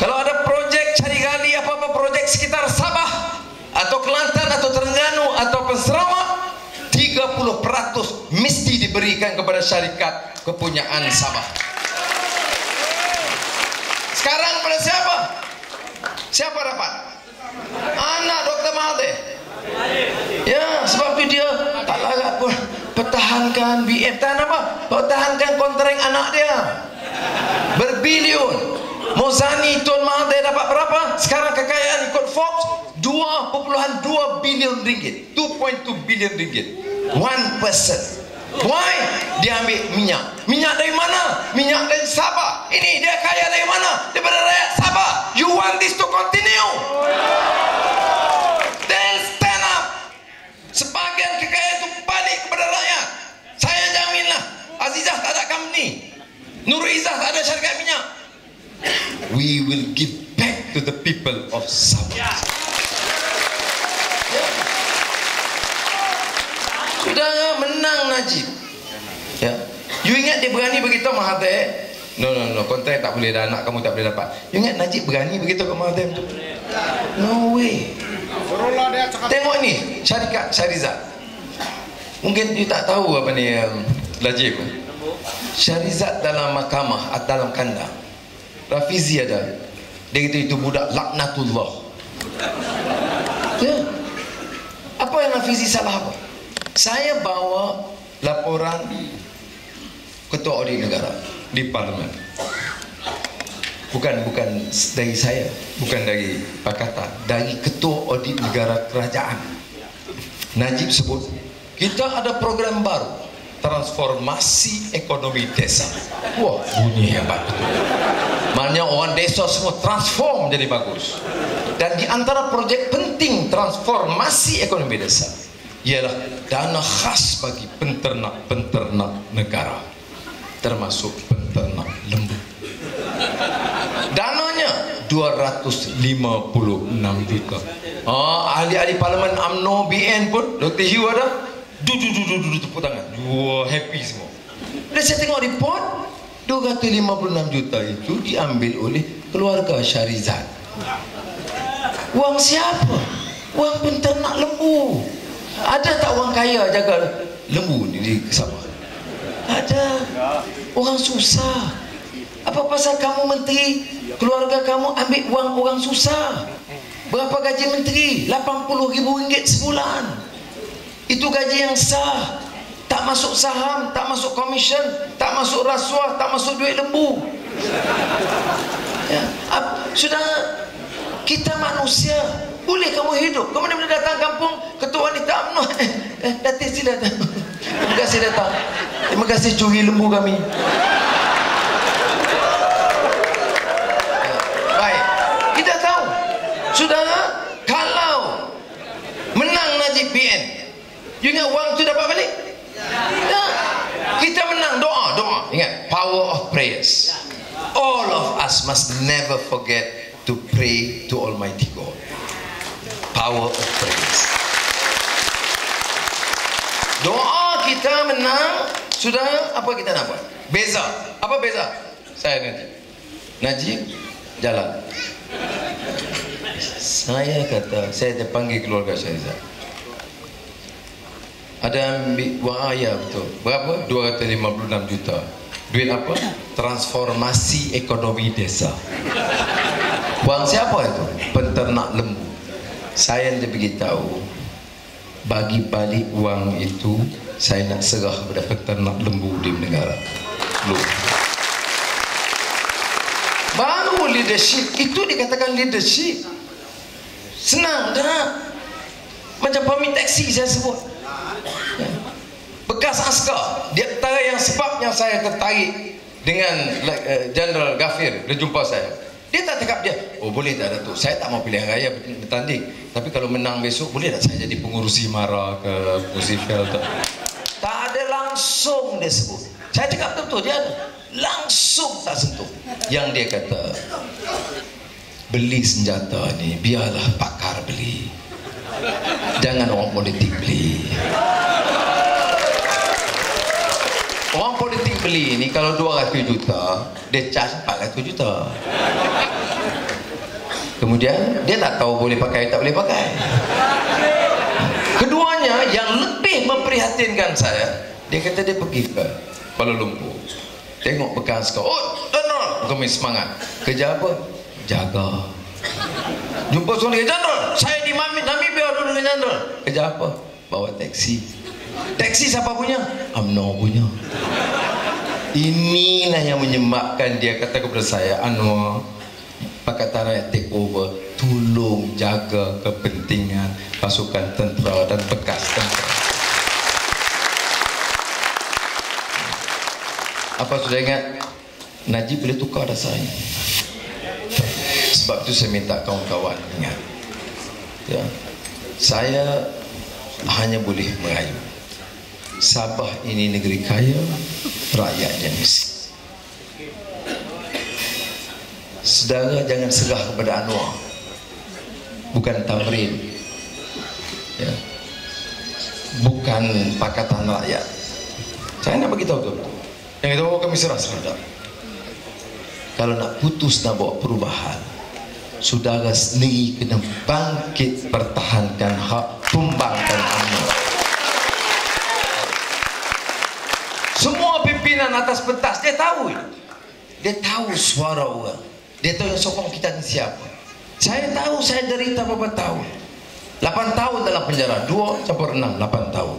kalau ada projek cari gali apa-apa projek sekitar Sabah atau Kelantan atau Terengganu atau Sarawak, 30% mesti diberikan kepada syarikat kepunyaan Sabah. Sekarang pada siapa? Siapa dapat? Anak Dr. Mahathir. Ya, sebab itu dia tak larat pun pertahankan BM. Tahan apa? Pertahankan kontrak anak dia berbilion. Mozani Tun Mahathir dapat berapa? Sekarang kekayaan ikut Forbes 2.2 bilion ringgit, 2.2 bilion ringgit. One person. Why? Dia ambil minyak. Minyak dari mana? Minyak dari Sabah. Ini dia kaya dari mana? Daripada rakyat Sabah. You want this to continue? Then stand up. Sebagian kekayaan itu balik kepada rakyat. Saya jaminlah Azizah tak ada company, Nurul Izzah tak ada syarikat minyak. We will give back to the people of Sabah. Sudah menang Najib. Ya. You ingat dia berani beritahu Mahathir, No, kontrak tak boleh dah, anak kamu tak boleh dapat. You ingat Najib berani begitu ke Mahathir tu? No way. Tengok ni, syarikat Syarizat. Mungkin you tak tahu apa ni, Najib. Syarizat dalam mahkamah atau dalam kandang. Rafizi ada. Dia kata itu budak laknatullah. Ya. Apa yang Rafizi salah apa? Saya bawa laporan Ketua Audit Negara di Parlimen. Bukan dari saya, bukan dari Pakatan, dari Ketua Audit Negara Kerajaan. Najib sebut, kita ada program baru, transformasi ekonomi desa. Wah, bunyi hebat. Maknanya orang desa semua transform jadi bagus. Dan di antara projek penting transformasi ekonomi desa ialah dana khas bagi penternak negara, termasuk penternak lembu. Dananya 256 juta. Ahli-ahli Parlimen UMNO BN pun, Dr. Hugh ada, tepuk tangan. Wah, happy semua. Dan saya tengok report, 256 juta itu diambil oleh keluarga Syarizat. Wang siapa? Wang penternak lembu. Ada tak orang kaya jaga lembu ni di Sabah? Ada. Orang susah. Apa pasal kamu menteri, keluarga kamu ambil wang orang susah? Berapa gaji menteri? RM80,000 sebulan. Itu gaji yang sah. Tak masuk saham, tak masuk komisen, tak masuk rasuah, tak masuk duit lembu. Ya. Sudah, kita manusia. Boleh kamu hidup. Kamu boleh datang kampung, ketua wanita UMNO. Datin sila datang. Terima kasih datang. Terima kasih curi lembu kami. Baik. Kita tahu. Saudara, kalau menang Najib BN, you ingat wang tu dapat balik? Ya. Kita menang, doa. Ingat, power of prayers. All of us must never forget to pray to Almighty God. Power of prayers. Doa kita menang. Sudah, apa kita nak buat? Beza. Apa beza? Saya Najib jalan. Saya kata, saya terpanggil keluarga Syarizat. Ada ambil wang ayah betul. Berapa? 256 juta. Duit apa? Transformasi ekonomi desa. Wang siapa itu? Penternak lembu. Saya nak beritahu, bagi balik wang itu saya nak serah kepada peternak lembu di negara. Baru leadership. Itu dikatakan leadership. Senang dah. Macam pemilik taksi saya sebut. Bekas askar. Dia antara yang sebab yang saya tertarik dengan General Ghafir. Dia jumpa saya. Dia tak cakap dia, oh boleh tak Datuk, saya tak mau pilihan raya bertanding, tapi kalau menang besok boleh tak saya jadi pengurusi MARA ke pengurusi FEL tak ada, langsung dia sebut. Saya cakap betul-betul, dia ada langsung tak sentuh. Yang dia kata, beli senjata ni biarlah pakar beli, jangan orang politik beli. Orang politik beli ni kalau 200 juta, dia charge 400 juta. Kemudian dia tak tahu boleh pakai tak boleh pakai. Keduanya yang lebih memprihatinkan saya, dia kata dia pergi ke Kuala Lumpur, tengok bekas kau. Oh, General, kami semangat. Kerja apa? Jaga. Jumpa seorang lagi, General, saya di Namibia dulu dengan General. Kerja apa? Bawa taksi. Taksi siapa punya? UMNO punya. Inilah yang menyebabkan dia kata kepada saya, Anwar, Pakatan Rakyat take over, tolong jaga kepentingan pasukan tentera dan bekas tentera. Apa sudah ingat? Najib boleh tukar dasarnya. Sebab itu saya minta kawan-kawan ingat, ya, saya hanya boleh merayu. Sabah ini negeri kaya, rakyatnya miskin. Saudara jangan serah kepada Anwar, bukan Tamrin, ya, bukan Pakatan Rakyat. Saya nak beritahu tu. Yang itu kami serah. kalau nak putus, nak bawa perubahan, saudara sendiri kena bangkit, pertahankan hak, tumbangkan UMNO. Semua pimpinan atas pentas dia tahu, dia tahu suara orang, dia tahu yang sokong kita ni siapa. Saya tahu, saya derita berapa tahun, 8 tahun dalam penjara, 2 campur 6, 8 tahun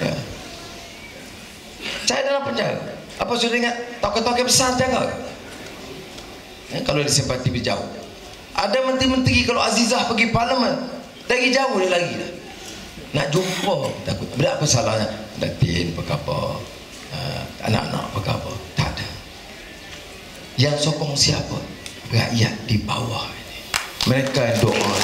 ya. Saya dalam penjara. Apa sudah ingat tokoh-tokoh besar jaga ya, kalau dia simpati pergi jauh. Ada menteri-menteri kalau Azizah pergi parlimen, lagi jauh dia lagi dah. Nak jumpa takut. Apa salahnya? Datin apa, anak-anak apa, tak ada. Yang sokong siapa? Rakyat di bawah ini. Mereka yang doa.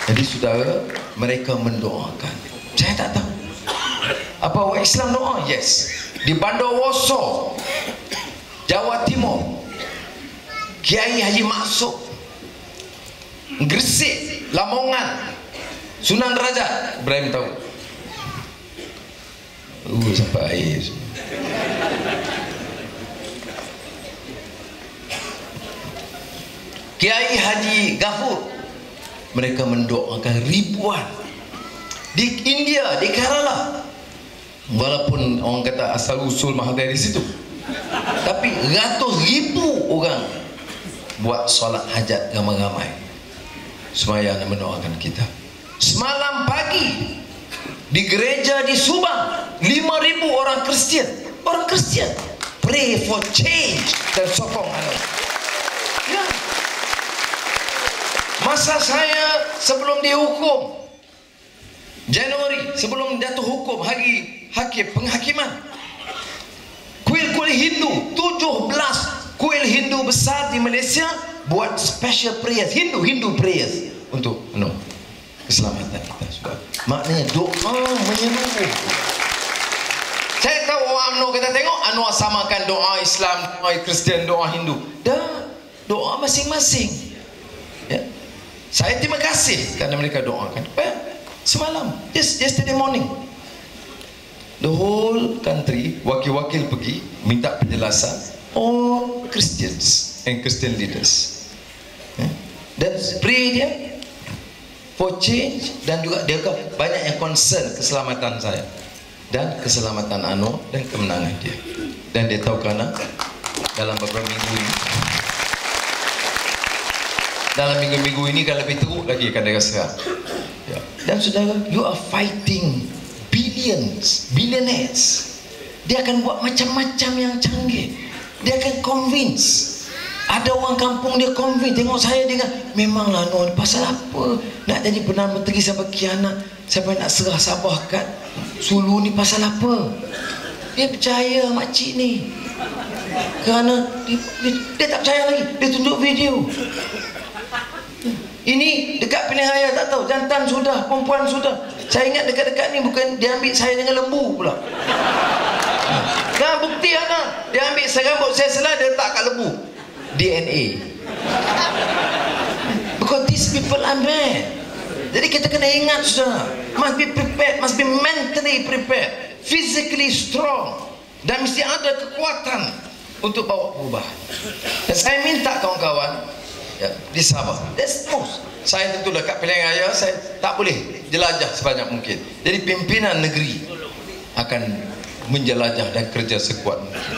Jadi saudara, mereka mendoakan. Saya tak tahu. Apa orang Islam doa? Yes. Di Bondowoso, Jawa Timur, Kiai Haji Maksud, Gresik, Lamongan, Sunan Derajat, Ibrahim tahu. Sampai air. Kiai Haji Ghafur, mereka mendoakan ribuan. Di India, di Kerala, walaupun orang kata asal usul Mahathir di situ, tapi ratus ribu orang buat solat hajat ramai-ramai, sembahyang dan mendoakan kita. Semalam pagi di gereja di Subang, 5.000 orang Kristian pray for change dan sokong anak. Ya. Masa saya sebelum dihukum Januari, sebelum jatuh hukum hari hakim penghakiman, kuil-kuil Hindu, 17 kuil Hindu besar di Malaysia buat special prayers, Hindu prayers untuk keselamatan kita. Sudah. Maknanya doa menyeluruh. Saya tahu orang UMNO kita tengok Anwar samakan doa Islam, doa Kristian, doa Hindu. Dah, doa masing-masing. Ya. Saya terima kasih kerana mereka doakan. Semalam, yesterday morning, the whole country, wakil-wakil pergi minta penjelasan, all Christians and Christian leaders, dan pray dia for change, dan juga dia banyak yang concern keselamatan saya dan keselamatan Anwar dan kemenangan dia. Dan dia tahu kerana dalam beberapa minggu ini, dalam minggu-minggu ini kalau lebih teruk lagi akan dia rasa. Ya. Dan saudara, you are fighting billionaires. Dia akan buat macam-macam yang canggih. Dia akan convince. Ada orang kampung dia convince. Tengok saya, dia kata, memanglah Nur, pasal apa nak jadi Perdana Menteri sampai kianat, sampai nak serah Sabah kat Sulu ni, pasal apa? Dia percaya makcik ni. Kerana dia tak percaya lagi. Dia tunjuk video. Ini dekat Pilihan Raya, tak tahu, jantan sudah, perempuan sudah. Saya ingat dekat-dekat ni bukan dia ambil saya dengan lembu pula. Nah, bukti ada. Dia ambil serambut saya selah, dia letak kat lembu. DNA. Because these people are mad. Jadi kita kena ingat, saudara, must be prepared, must be mentally prepared, physically strong, dan mesti ada kekuatan untuk bawa perubahan. Dan saya minta kawan-kawan, ya, di Sabah, that's most. Saya tentu dekat Pilihan Raya, saya tak boleh jelajah sebanyak mungkin. Jadi pimpinan negeri akan menjelajah dan kerja sekuat mungkin.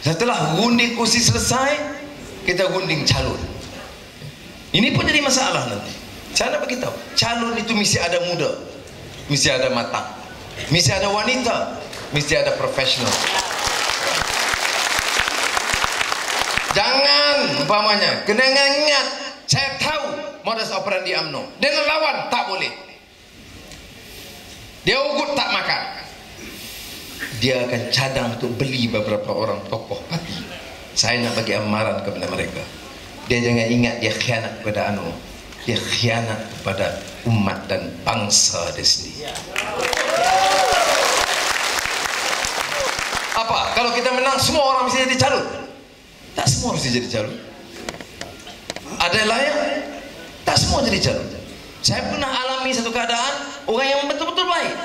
Setelah gunting kursi selesai, kita gunting calon. Ini pun jadi masalah nanti. Saya nak beritahu, calon itu mesti ada muda, mesti ada matang, mesti ada wanita, mesti ada profesional. Jangan umpamanya, kena ingat, saya tahu modus operandi UMNO. Dengan lawan tak boleh. Dia ugut tak makan. Dia akan cadang untuk beli beberapa orang tokoh parti. Saya nak bagi amaran kepada mereka. Dia jangan ingat dia khianat kepada UMNO. Dia khianat kepada umat dan bangsa dia sendiri. Apa? Kalau kita menang, semua orang mesti jadi calon? Tak semua mesti jadi calon. Ada yang layak? Tak semua jadi calon. Saya pernah alami satu keadaan orang yang betul-betul baik,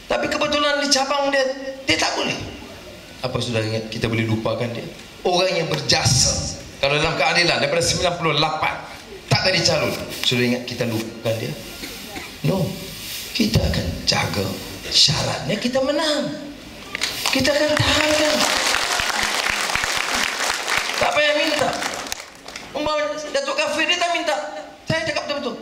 tapi kebetulan di cabang dia tak boleh. Apa sudah ingat kita boleh lupakan dia? Orang yang berjasa. Kalau dalam keadilan daripada 98 tak jadi calon, sudah ingat kita lupakan dia? No. Kita akan jaga. Syaratnya kita menang. Kita akan tahankan. Tak payah minta. Umpamanya Datuk Kafir dia tak minta. Saya cakap betul-betul.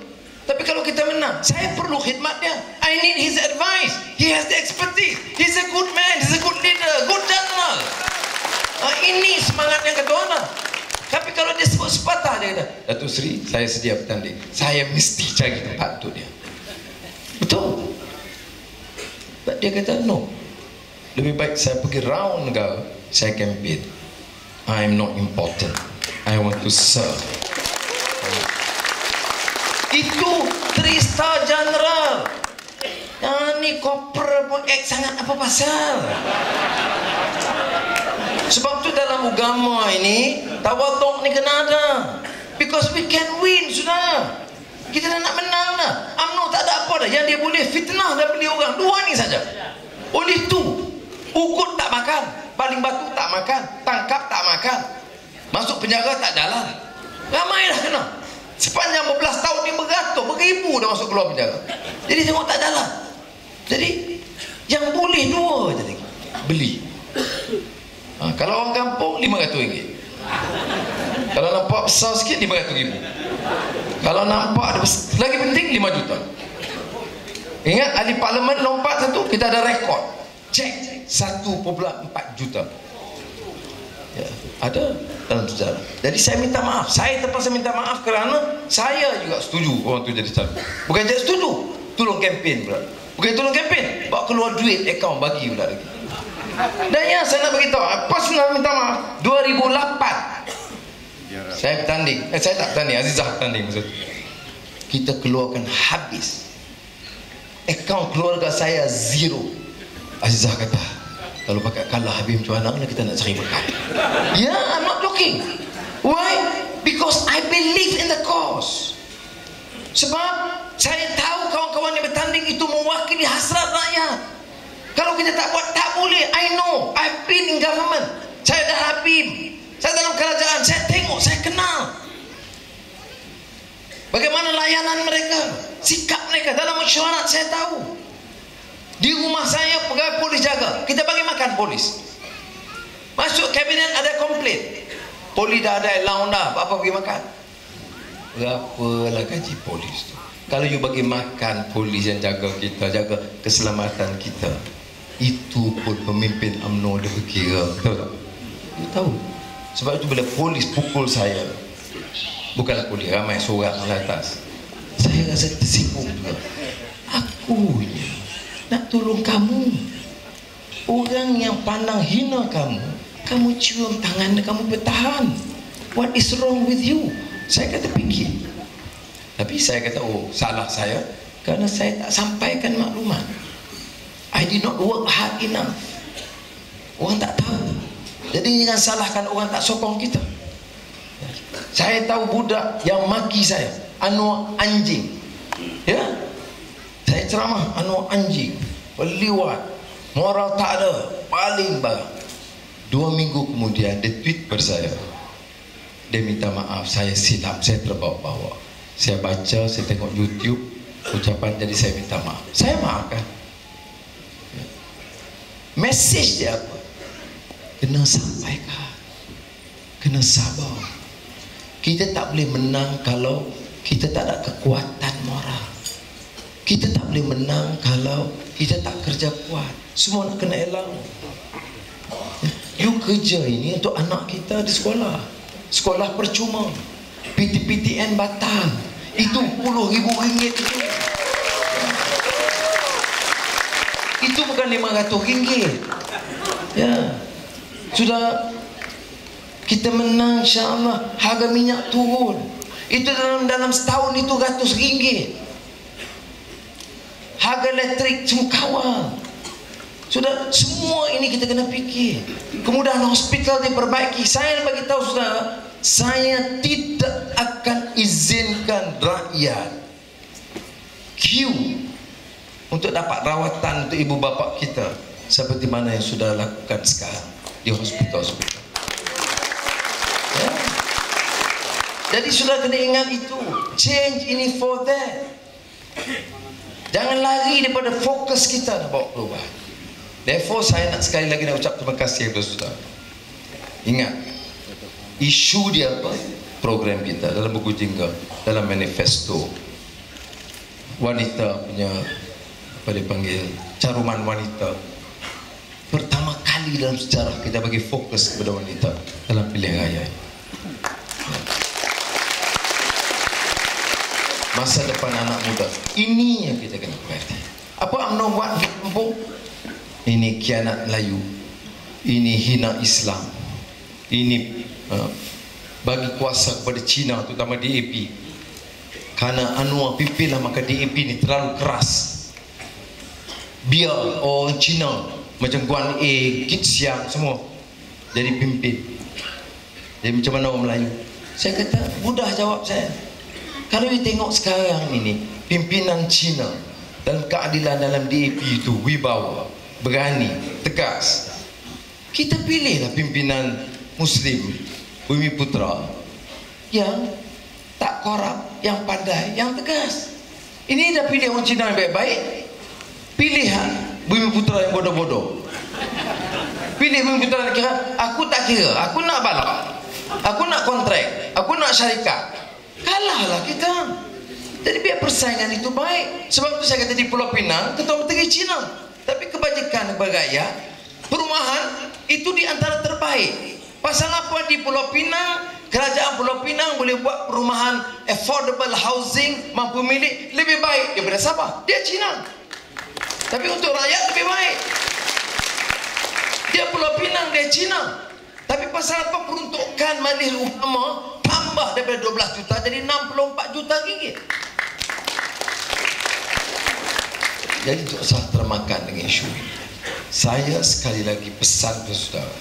Tapi kalau kita menang, saya perlu khidmat dia. I need his advice. He has the expertise. He's a good man. He's a good leader. Good general. Ini semangat yang kedua lah. Tapi kalau dia sebut sepatah, dia kata, Datuk Seri, saya sedia bertanding. Saya mesti cari tempat untuk dia. Betul. But dia kata, no. Lebih baik saya pergi round negara. Saya campaign. I'm not important. I want to serve. Itu 3-star general. Yang ni corporal pun sangat apa pasal? Sebab tu dalam agama ini tawaduk ni kena ada. Because we can win sudah. Kita dah nak menang dah. UMNO tak ada apa dah. Yang dia boleh fitnah dan beli orang. Dua ni saja. Oleh tu ukut tak makan, baling batu tak makan, tangkap tak makan, masuk penjara tak jalan. Ramai dah kena. Sepanjang berbelas tahun ni beratus, beribu dah masuk keluar penjara. Jadi tengok tak jalan. Jadi yang boleh dua je lagi. Beli. Kalau orang kampung RM500. Kalau nampak besar sikit RM500,000. Kalau nampak ada lagi penting 5 juta. Ingat ahli parlimen lompat satu, kita ada rekod. Cek 1.4 juta. Ya, ada dalam sejarah. Jadi saya minta maaf. Saya terpaksa minta maaf kerana saya juga setuju orang tu jadi calon. Bukan jadi setuju, tolong kempen pula. Bukan tolong kempen, bawa keluar duit akaun bagi pula lagi. Dan ya, saya nak beritahu, personal minta maaf. 2008 saya bertanding. Saya tak bertanding, Azizah bertanding maksud. Kita keluarkan habis. Akaun keluarga saya zero. Azizah kata, kalau pakai kalah habis macam mana kita nak cari makan. Ya, I'm not joking. Why? Because I believe in the cause. Sebab saya tahu kawan-kawan yang bertanding itu mewakili hasrat rakyat. Kalau kita tak buat, tak boleh. I know, I've been in government. Saya dah Habib, saya dalam kerajaan, saya tengok, saya kenal bagaimana layanan mereka, sikap mereka dalam mesyuarat. Saya tahu. Di rumah saya pegawai polis jaga, kita bagi makan polis. Masuk kabinet ada komplain, polis dah ada allowance dah, apa bagi makan? Berapalah gaji polis tu? Kalau you bagi makan polis yang jaga kita, jaga keselamatan kita, itu pun pemimpin UMNO dia berkira. Tahu tak? You tahu. Sebab itu bila polis pukul saya, bukanlah polis, ramai seorang di atas, saya rasa tersinggung juga. Aku nak tolong kamu. Orang yang pandang hina kamu, kamu cium tangan dan kamu bertahan. What is wrong with you? Saya kata fikir. Tapi saya kata, oh salah saya kerana saya tak sampaikan maklumat. I did not work hard enough. Orang tak tahu. Jadi jangan salahkan orang tak sokong kita. Saya tahu budak yang maki saya, Anwar anjing. Ya, saya ceramah, Anwar anjing, peliwat, moral tak ada, paling barang. 2 minggu kemudian dia tweet pada saya. Dia minta maaf, saya silap, saya terbawa-bawa. Saya baca, saya tengok YouTube ucapan, jadi saya minta maaf. Saya maafkan. Mesej dia apa? Kena sampaikan, kena sabar. Kita tak boleh menang kalau kita tak ada kekuatan moral. Kita tak boleh menang kalau kita tak kerja kuat. Semua nak kena elang. You kerja ini untuk anak kita di sekolah, sekolah percuma, PTPTN batal, itu RM10,000 itu bukan RM500. Ya, sudah kita menang, insyaAllah harga minyak turun. Itu dalam setahun itu RM100. Harga elektrik semua kawal. Sudah, semua ini kita kena fikir. Kemudahan hospital diperbaiki. Saya bagi tahu saudara, saya tidak akan izinkan rakyat queue untuk dapat rawatan untuk ibu bapa kita seperti mana yang sudah lakukan sekarang. di hospital-hospital. Ya. Jadi sudah kena ingat itu. Change ini for that. Jangan lari daripada fokus kita nak bawa perubahan. Therefore saya nak sekali lagi nak ucap terima kasih kepada saudara. Ingat, isu dia apa? Program kita dalam buku jingga, dalam manifesto. Wanita punya apa dipanggil caruman wanita. Pertama kali dalam sejarah kita bagi fokus kepada wanita dalam pilihan raya. Masa depan anak muda, ini yang kita kena perhati. Apa UMNO buat di kampung? Ini khianat Melayu, ini hina Islam, ini bagi kuasa kepada Cina, terutama DAP. Karena Anwar pimpinlah, maka DAP ini terlalu keras. Biar orang Cina macam Guan A, Kit Siang semua jadi pimpin. Jadi macam mana orang Melayu? Saya kata, mudah jawab saya. Kalau kita tengok sekarang ini, pimpinan Cina dalam keadilan dalam DAP itu wibawa, berani, tegas. Kita pilihlah pimpinan Muslim, Bumiputra, yang tak korup, yang pandai, yang tegas. Ini dah pilih orang Cina yang baik-baik. Pilihan Bumiputra yang bodoh-bodoh. Pilih Bumiputra yang kira, aku tak kira, aku nak balap, aku nak kontrak, aku nak syarikat. Kalahlah kita. Jadi biar persaingan itu baik. Sebab itu saya kata di Pulau Pinang, Ketua Menteri Cina. Tapi kebajikan bergaya, perumahan itu di antara terbaik. Pasal apa di Pulau Pinang, kerajaan Pulau Pinang boleh buat perumahan affordable housing, mampu milik lebih baik daripada Sabah. Dia Cina. Tapi untuk rakyat lebih baik. Dia Pulau Pinang, dia Cina. Tapi pasal apa peruntukan majlis ulama tambah daripada 12 juta jadi 64 juta ringgit. Jadi tak usah termakan dengan isu ini. Saya sekali lagi pesan kepada saudara,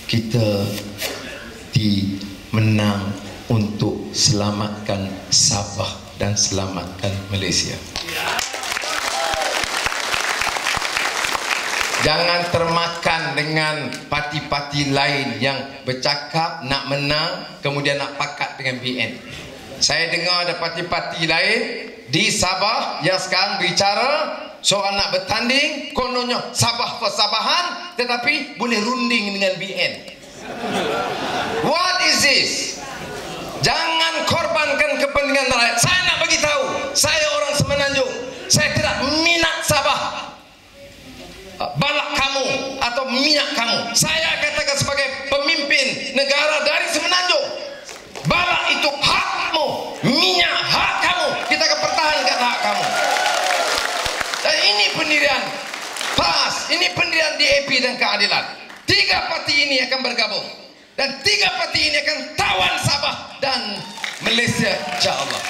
kita menang untuk selamatkan Sabah dan selamatkan Malaysia. Jangan termakan dengan parti-parti lain yang bercakap nak menang kemudian nak pakat dengan BN. Saya dengar ada parti-parti lain di Sabah yang sekarang bicara soal nak bertanding, kononnya Sabah persabahan tetapi boleh runding dengan BN. What is this? Jangan korbankan kepentingan rakyat. Saya nak bagi tahu, saya orang Semenanjung. Saya tidak minat Sabah balak kamu atau minyak kamu. Saya katakan sebagai pemimpin negara dari Semenanjung, balak itu hakmu, minyak hak kamu. Kita akan pertahankan hak kamu. Dan ini pendirian PAS, ini pendirian DAP dan keadilan. 3 parti ini akan bergabung dan 3 parti ini akan tawan Sabah dan Malaysia, insyaAllah.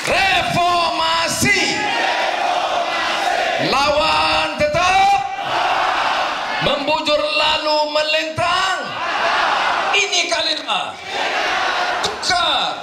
Reformasi, lawan tetap, membujur lalu melintang. Ini kalimat tukar